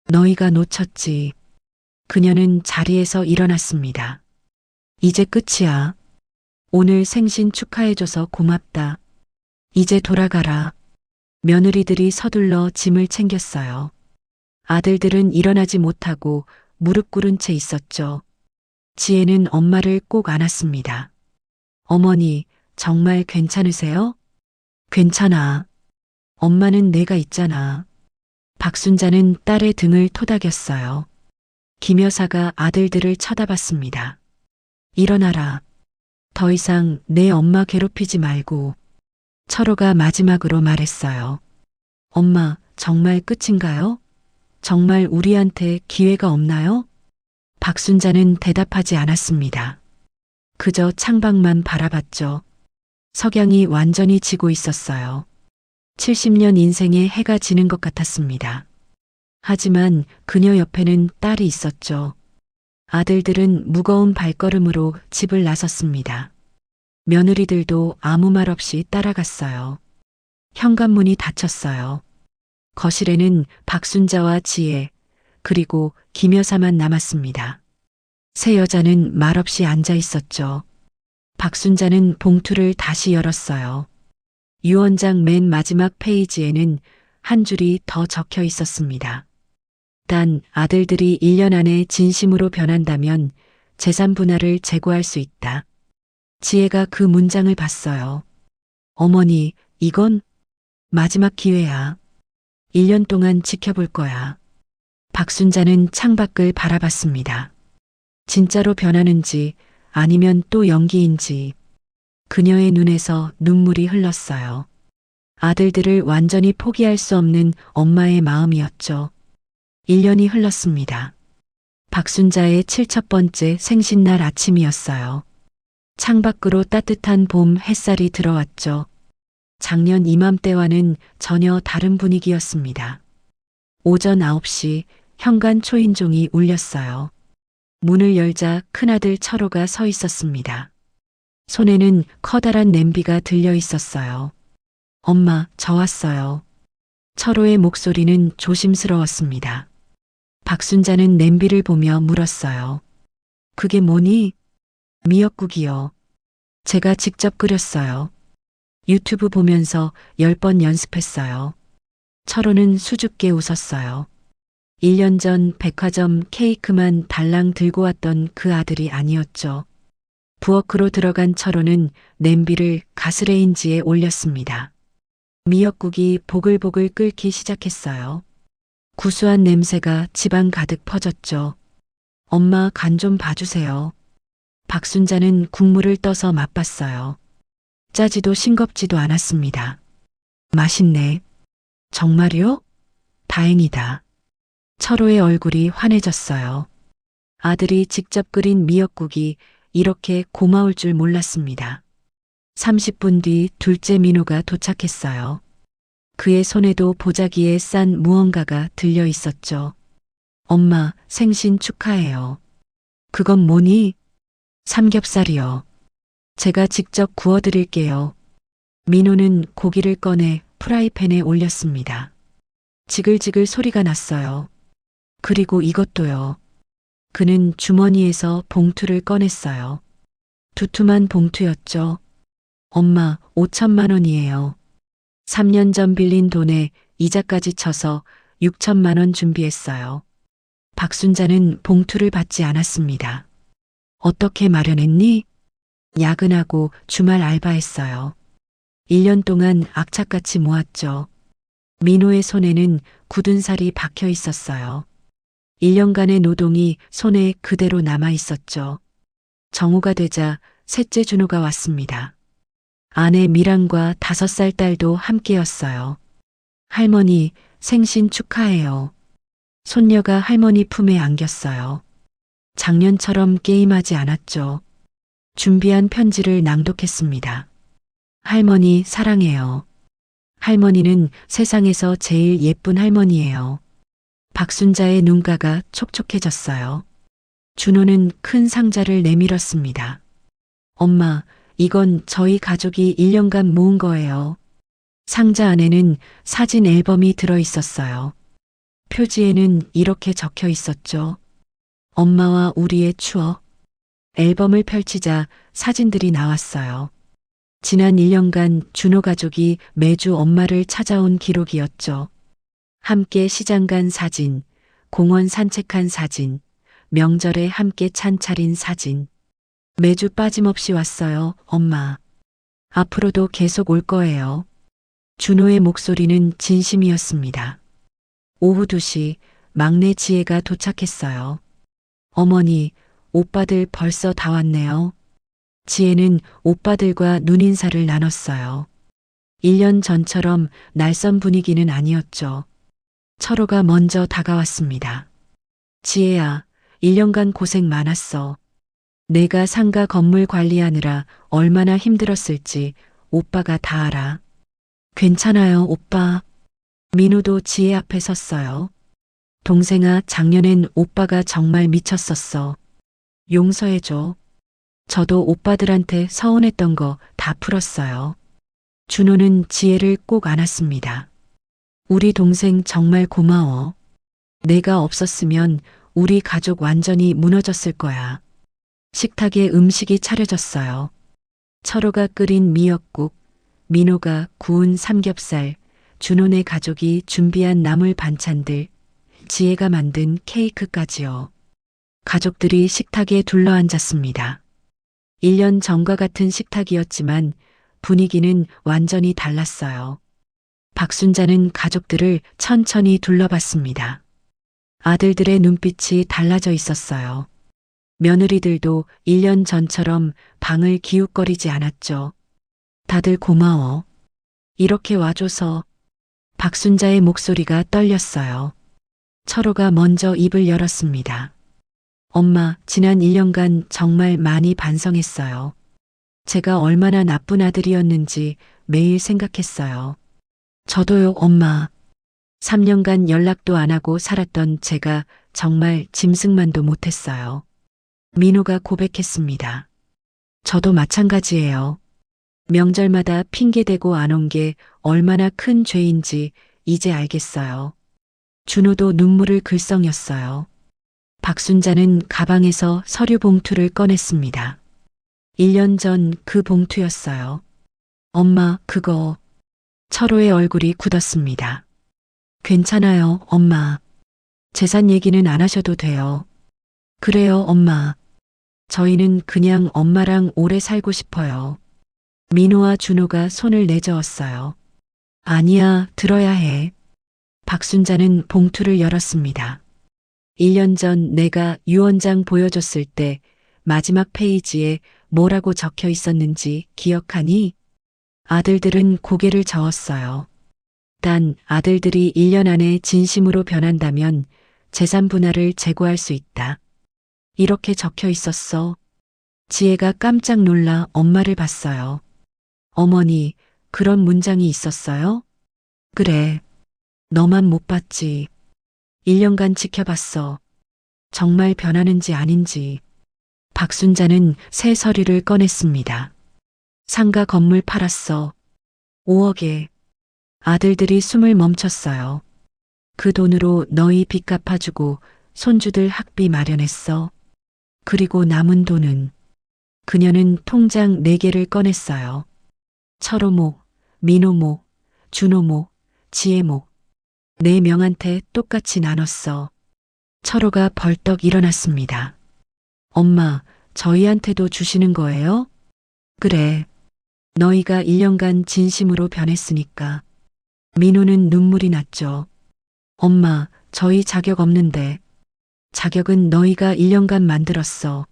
Speaker 2: 너희가 놓쳤지. 그녀는 자리에서 일어났습니다. 이제 끝이야. 오늘 생신 축하해줘서 고맙다. 이제 돌아가라. 며느리들이 서둘러 짐을 챙겼어요. 아들들은 일어나지 못하고 무릎 꿇은 채 있었죠. 지혜는 엄마를 꼭 안았습니다. 어머니, 정말 괜찮으세요? 괜찮아. 엄마는 내가 있잖아. 박순자는 딸의 등을 토닥였어요. 김 여사가 아들들을 쳐다봤습니다. 일어나라. 더 이상 내 엄마 괴롭히지 말고. 철호가 마지막으로 말했어요. 엄마, 정말 끝인가요? 정말 우리한테 기회가 없나요? 박순자는 대답하지 않았습니다. 그저 창밖만 바라봤죠. 석양이 완전히 지고 있었어요. 70년 인생에 해가 지는 것 같았습니다. 하지만 그녀 옆에는 딸이 있었죠. 아들들은 무거운 발걸음으로 집을 나섰습니다. 며느리들도 아무 말 없이 따라갔어요. 현관문이 닫혔어요. 거실에는 박순자와 지혜, 그리고 김 여사만 남았습니다. 세 여자는 말없이 앉아 있었죠. 박순자는 봉투를 다시 열었어요. 유언장 맨 마지막 페이지에는 한 줄이 더 적혀 있었습니다. 단 아들들이 1년 안에 진심으로 변한다면 재산 분할을 재고할 수 있다. 지혜가 그 문장을 봤어요. 어머니, 이건 마지막 기회야. 1년 동안 지켜볼 거야. 박순자는 창밖을 바라봤습니다. 진짜로 변하는지 아니면 또 연기인지. 그녀의 눈에서 눈물이 흘렀어요. 아들들을 완전히 포기할 수 없는 엄마의 마음이었죠. 1년이 흘렀습니다. 박순자의 7번째 생신날 아침이었어요. 창밖으로 따뜻한 봄 햇살이 들어왔죠. 작년 이맘때와는 전혀 다른 분위기였습니다. 오전 9시 현관 초인종이 울렸어요. 문을 열자 큰아들 철호가 서 있었습니다. 손에는 커다란 냄비가 들려 있었어요. 엄마, 저 왔어요. 철호의 목소리는 조심스러웠습니다. 박순자는 냄비를 보며 물었어요. 그게 뭐니? 미역국이요. 제가 직접 끓였어요. 유튜브 보면서 10번 연습했어요. 철호는 수줍게 웃었어요. 1년 전 백화점 케이크만 달랑 들고 왔던 그 아들이 아니었죠. 부엌으로 들어간 철호는 냄비를 가스레인지에 올렸습니다. 미역국이 보글보글 끓기 시작했어요. 구수한 냄새가 집안 가득 퍼졌죠. 엄마, 간 좀 봐주세요. 박순자는 국물을 떠서 맛봤어요. 짜지도 싱겁지도 않았습니다. 맛있네. 정말요? 다행이다. 철호의 얼굴이 환해졌어요. 아들이 직접 끓인 미역국이 이렇게 고마울 줄 몰랐습니다. 30분 뒤 둘째 민호가 도착했어요. 그의 손에도 보자기에 싼 무언가가 들려 있었죠. 엄마, 생신 축하해요. 그건 뭐니? 삼겹살이요. 제가 직접 구워드릴게요. 민호는 고기를 꺼내 프라이팬에 올렸습니다. 지글지글 소리가 났어요. 그리고 이것도요. 그는 주머니에서 봉투를 꺼냈어요. 두툼한 봉투였죠. 엄마, 5천만 원이에요. 3년 전 빌린 돈에 이자까지 쳐서 6천만 원 준비했어요. 박순자는 봉투를 받지 않았습니다. 어떻게 마련했니? 야근하고 주말 알바했어요. 1년 동안 악착같이 모았죠. 민호의 손에는 굳은 살이 박혀 있었어요. 1년간의 노동이 손에 그대로 남아 있었죠. 정오가 되자 셋째 준호가 왔습니다. 아내 미랑과 5살 딸도 함께였어요. 할머니, 생신 축하해요. 손녀가 할머니 품에 안겼어요. 작년처럼 게임하지 않았죠. 준비한 편지를 낭독했습니다. 할머니, 사랑해요. 할머니는 세상에서 제일 예쁜 할머니예요. 박순자의 눈가가 촉촉해졌어요. 준호는 큰 상자를 내밀었습니다. 엄마, 이건 저희 가족이 1년간 모은 거예요. 상자 안에는 사진 앨범이 들어 있었어요. 표지에는 이렇게 적혀 있었죠. 엄마와 우리의 추억. 앨범을 펼치자 사진들이 나왔어요. 지난 1년간 준호 가족이 매주 엄마를 찾아온 기록이었죠. 함께 시장 간 사진, 공원 산책한 사진, 명절에 함께 찬 차린 사진. 매주 빠짐없이 왔어요, 엄마. 앞으로도 계속 올 거예요. 준호의 목소리는 진심이었습니다. 오후 2시 막내 지혜가 도착했어요. 어머니, 오빠들 벌써 다 왔네요. 지혜는 오빠들과 눈인사를 나눴어요. 1년 전처럼 낯선 분위기는 아니었죠. 철호가 먼저 다가왔습니다. 지혜야, 1년간 고생 많았어. 내가 상가 건물 관리하느라 얼마나 힘들었을지 오빠가 다 알아. 괜찮아요, 오빠. 민호도 지혜 앞에 섰어요. 동생아, 작년엔 오빠가 정말 미쳤었어. 용서해줘. 저도 오빠들한테 서운했던 거 다 풀었어요. 준호는 지혜를 꼭 안았습니다. 우리 동생 정말 고마워. 내가 없었으면 우리 가족 완전히 무너졌을 거야. 식탁에 음식이 차려졌어요. 철호가 끓인 미역국, 민호가 구운 삼겹살, 준호네 가족이 준비한 나물 반찬들, 지혜가 만든 케이크까지요. 가족들이 식탁에 둘러앉았습니다. 1년 전과 같은 식탁이었지만 분위기는 완전히 달랐어요. 박순자는 가족들을 천천히 둘러봤습니다. 아들들의 눈빛이 달라져 있었어요. 며느리들도 1년 전처럼 방을 기웃거리지 않았죠. 다들 고마워. 이렇게 와줘서. 박순자의 목소리가 떨렸어요. 철호가 먼저 입을 열었습니다. 엄마, 지난 1년간 정말 많이 반성했어요. 제가 얼마나 나쁜 아들이었는지 매일 생각했어요. 저도요, 엄마. 3년간 연락도 안 하고 살았던 제가 정말 짐승만도 못했어요. 민호가 고백했습니다. 저도 마찬가지예요. 명절마다 핑계대고 안 온 게 얼마나 큰 죄인지 이제 알겠어요. 준호도 눈물을 글썽였어요. 박순자는 가방에서 서류 봉투를 꺼냈습니다. 1년 전 그 봉투였어요. 엄마, 그거. 철호의 얼굴이 굳었습니다. 괜찮아요, 엄마. 재산 얘기는 안 하셔도 돼요. 그래요, 엄마. 저희는 그냥 엄마랑 오래 살고 싶어요. 민호와 준호가 손을 내저었어요. 아니야, 들어야 해. 박순자는 봉투를 열었습니다. 1년 전 내가 유언장 보여줬을 때 마지막 페이지에 뭐라고 적혀 있었는지 기억하니? 아들들은 고개를 저었어요. 단 아들들이 1년 안에 진심으로 변한다면 재산 분할을 재고할 수 있다. 이렇게 적혀 있었어. 지혜가 깜짝 놀라 엄마를 봤어요. 어머니, 그런 문장이 있었어요? 그래. 너만 못 봤지. 1년간 지켜봤어. 정말 변하는지 아닌지. 박순자는 새 서류를 꺼냈습니다. 상가 건물 팔았어. 5억에. 아들들이 숨을 멈췄어요. 그 돈으로 너희 빚 갚아주고 손주들 학비 마련했어. 그리고 남은 돈은. 그녀는 통장 4개를 꺼냈어요. 철호모, 민호모, 준호모, 지혜모. 4명한테 똑같이 나눴어. 철호가 벌떡 일어났습니다. 엄마, 저희한테도 주시는 거예요? 그래. 너희가 1년간 진심으로 변했으니까. 민호는 눈물이 났죠. 엄마, 저희 자격 없는데. 자격은 너희가 1년간 만들었어.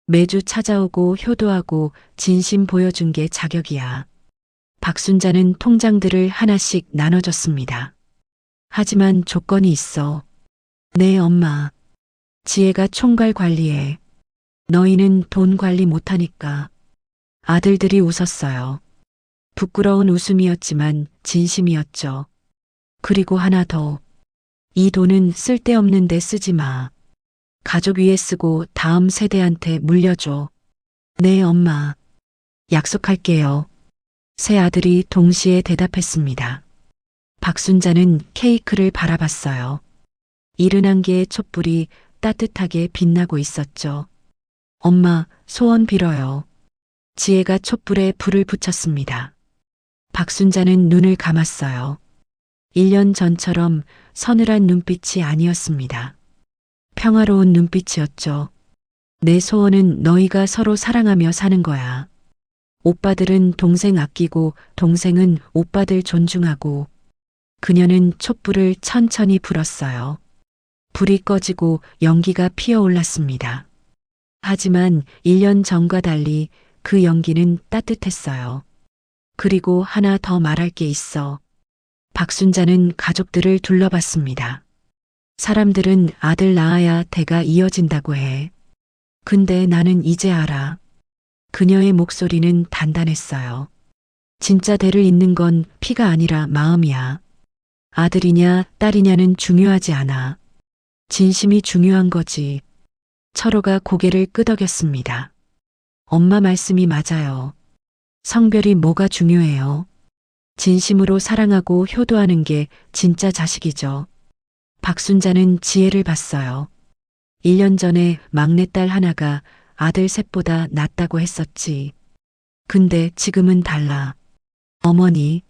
Speaker 2: 매주 찾아오고 효도하고 진심 보여준 게 자격이야. 박순자는 통장들을 하나씩 나눠줬습니다. 하지만 조건이 있어. 네, 엄마. 지혜가 총괄 관리해. 너희는 돈 관리 못하니까. 아들들이 웃었어요. 부끄러운 웃음이었지만 진심이었죠. 그리고 하나 더. 이 돈은 쓸데없는 데 쓰지 마. 가족 위에 쓰고 다음 세대한테 물려줘. 네, 엄마. 약속할게요. 세 아들이 동시에 대답했습니다. 박순자는 케이크를 바라봤어요. 71개의 촛불이 따뜻하게 빛나고 있었죠. 엄마, 소원 빌어요. 지혜가 촛불에 불을 붙였습니다. 박순자는 눈을 감았어요. 1년 전처럼 서늘한 눈빛이 아니었습니다. 평화로운 눈빛이었죠. 내 소원은 너희가 서로 사랑하며 사는 거야. 오빠들은 동생 아끼고 동생은 오빠들 존중하고. 그녀는 촛불을 천천히 불었어요. 불이 꺼지고 연기가 피어올랐습니다. 하지만 1년 전과 달리 그 연기는 따뜻했어요. 그리고 하나 더 말할 게 있어. 박순자는 가족들을 둘러봤습니다. 사람들은 아들 낳아야 대가 이어진다고 해. 근데 나는 이제 알아. 그녀의 목소리는 단단했어요. 진짜 대를 잇는 건 피가 아니라 마음이야. 아들이냐 딸이냐는 중요하지 않아. 진심이 중요한 거지. 철호가 고개를 끄덕였습니다. 엄마 말씀이 맞아요. 성별이 뭐가 중요해요. 진심으로 사랑하고 효도하는 게 진짜 자식이죠. 박순자는 지혜를 봤어요. 1년 전에 막내딸 하나가 아들 셋보다 낫다고 했었지. 근데 지금은 달라. 어머니.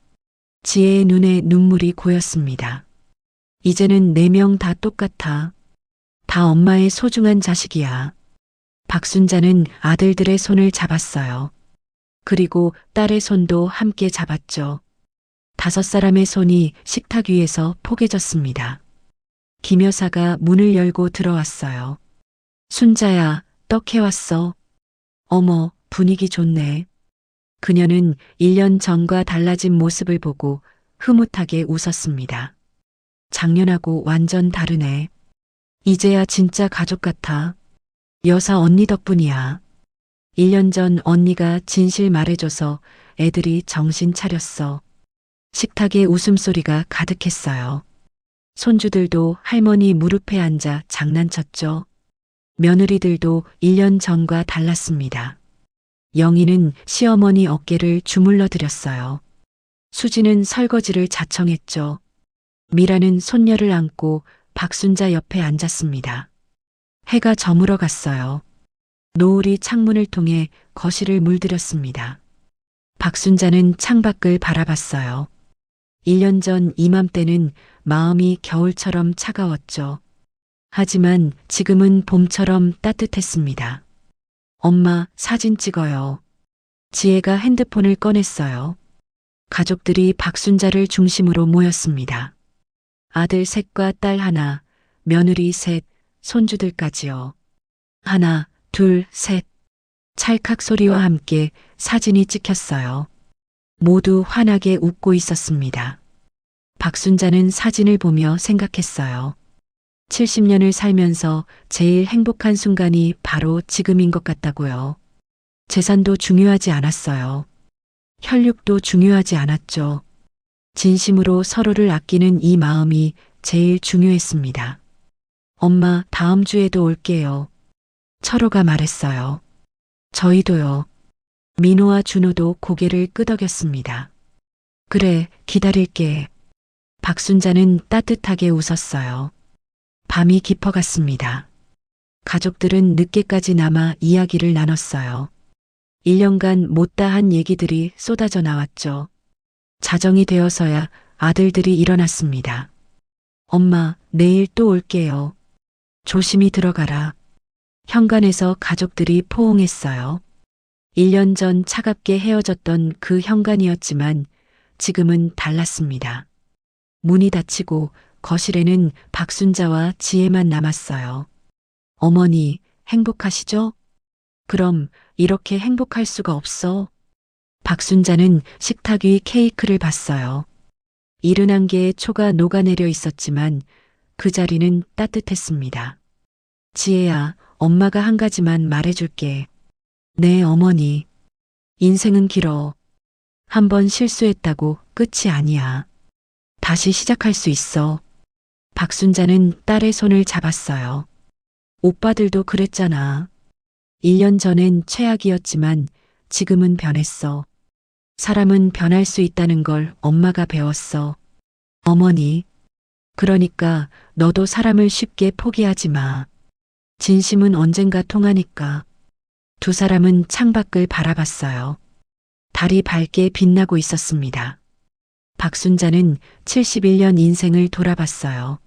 Speaker 2: 지혜의 눈에 눈물이 고였습니다. 이제는 4명 다 똑같아. 다 엄마의 소중한 자식이야. 박순자는 아들들의 손을 잡았어요. 그리고 딸의 손도 함께 잡았죠. 5사람의 손이 식탁 위에서 포개졌습니다. 김 여사가 문을 열고 들어왔어요. 순자야, 떡 해왔어. 어머, 분위기 좋네. 그녀는 1년 전과 달라진 모습을 보고 흐뭇하게 웃었습니다. 작년하고 완전 다르네. 이제야 진짜 가족 같아. 여사 언니 덕분이야. 1년 전 언니가 진실 말해줘서 애들이 정신 차렸어. 식탁에 웃음소리가 가득했어요. 손주들도 할머니 무릎에 앉아 장난쳤죠. 며느리들도 1년 전과 달랐습니다. 영희는 시어머니 어깨를 주물러 드렸어요. 수지는 설거지를 자청했죠. 미라는 손녀를 안고 박순자 옆에 앉았습니다. 해가 저물어 갔어요. 노을이 창문을 통해 거실을 물들였습니다. 박순자는 창밖을 바라봤어요. 1년 전 이맘때는 마음이 겨울처럼 차가웠죠. 하지만 지금은 봄처럼 따뜻했습니다. 엄마, 사진 찍어요. 지혜가 핸드폰을 꺼냈어요. 가족들이 박순자를 중심으로 모였습니다. 아들 셋과 딸 하나, 며느리 셋, 손주들까지요. 하나, 둘, 셋. 찰칵 소리와 함께 사진이 찍혔어요. 모두 환하게 웃고 있었습니다. 박순자는 사진을 보며 생각했어요. 70년을 살면서 제일 행복한 순간이 바로 지금인 것 같다고요. 재산도 중요하지 않았어요. 혈육도 중요하지 않았죠. 진심으로 서로를 아끼는 이 마음이 제일 중요했습니다. 엄마, 다음 주에도 올게요. 철호가 말했어요. 저희도요. 민호와 준호도 고개를 끄덕였습니다. 그래, 기다릴게. 박순자는 따뜻하게 웃었어요. 밤이 깊어갔습니다. 가족들은 늦게까지 남아 이야기를 나눴어요. 1년간 못다한 얘기들이 쏟아져 나왔죠. 자정이 되어서야 아들들이 일어났습니다. 엄마, 내일 또 올게요. 조심히 들어가라. 현관에서 가족들이 포옹했어요. 1년 전 차갑게 헤어졌던 그 현관이었지만 지금은 달랐습니다. 문이 닫히고 거실에는 박순자와 지혜만 남았어요. 어머니, 행복하시죠? 그럼 이렇게 행복할 수가 없어. 박순자는 식탁 위 케이크를 봤어요. 71개의 초가 녹아내려 있었지만 그 자리는 따뜻했습니다. 지혜야, 엄마가 한 가지만 말해줄게. 네, 어머니. 인생은 길어. 한 번 실수했다고 끝이 아니야. 다시 시작할 수 있어. 박순자는 딸의 손을 잡았어요. 오빠들도 그랬잖아. 1년 전엔 최악이었지만 지금은 변했어. 사람은 변할 수 있다는 걸 엄마가 배웠어. 어머니. 그러니까 너도 사람을 쉽게 포기하지 마. 진심은 언젠가 통하니까. 두 사람은 창밖을 바라봤어요. 달이 밝게 빛나고 있었습니다. 박순자는 71년 인생을 돌아봤어요.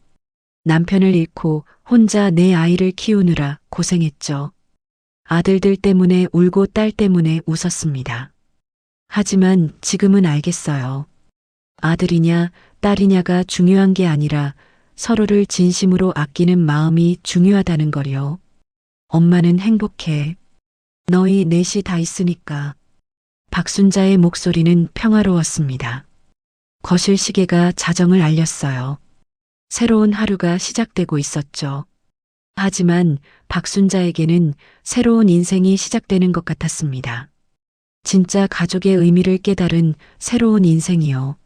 Speaker 2: 남편을 잃고 혼자 내 아이를 키우느라 고생했죠. 아들들 때문에 울고 딸 때문에 웃었습니다. 하지만 지금은 알겠어요. 아들이냐 딸이냐가 중요한 게 아니라 서로를 진심으로 아끼는 마음이 중요하다는 거요. 엄마는 행복해. 너희 넷이 다 있으니까. 박순자의 목소리는 평화로웠습니다. 거실 시계가 자정을 알렸어요. 새로운 하루가 시작되고 있었죠. 하지만 박순자에게는 새로운 인생이 시작되는 것 같았습니다. 진짜 가족의 의미를 깨달은 새로운 인생이요.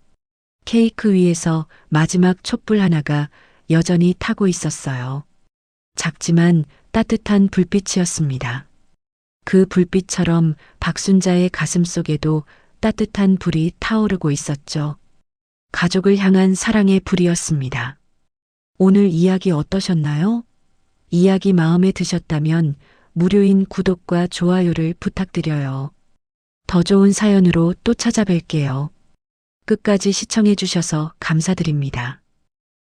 Speaker 2: 케이크 위에서 마지막 촛불 하나가 여전히 타고 있었어요. 작지만 따뜻한 불빛이었습니다. 그 불빛처럼 박순자의 가슴 속에도 따뜻한 불이 타오르고 있었죠. 가족을 향한 사랑의 불이었습니다. 오늘 이야기 어떠셨나요? 이야기 마음에 드셨다면 무료인 구독과 좋아요를 부탁드려요. 더 좋은 사연으로 또 찾아뵐게요. 끝까지 시청해 주셔서 감사드립니다.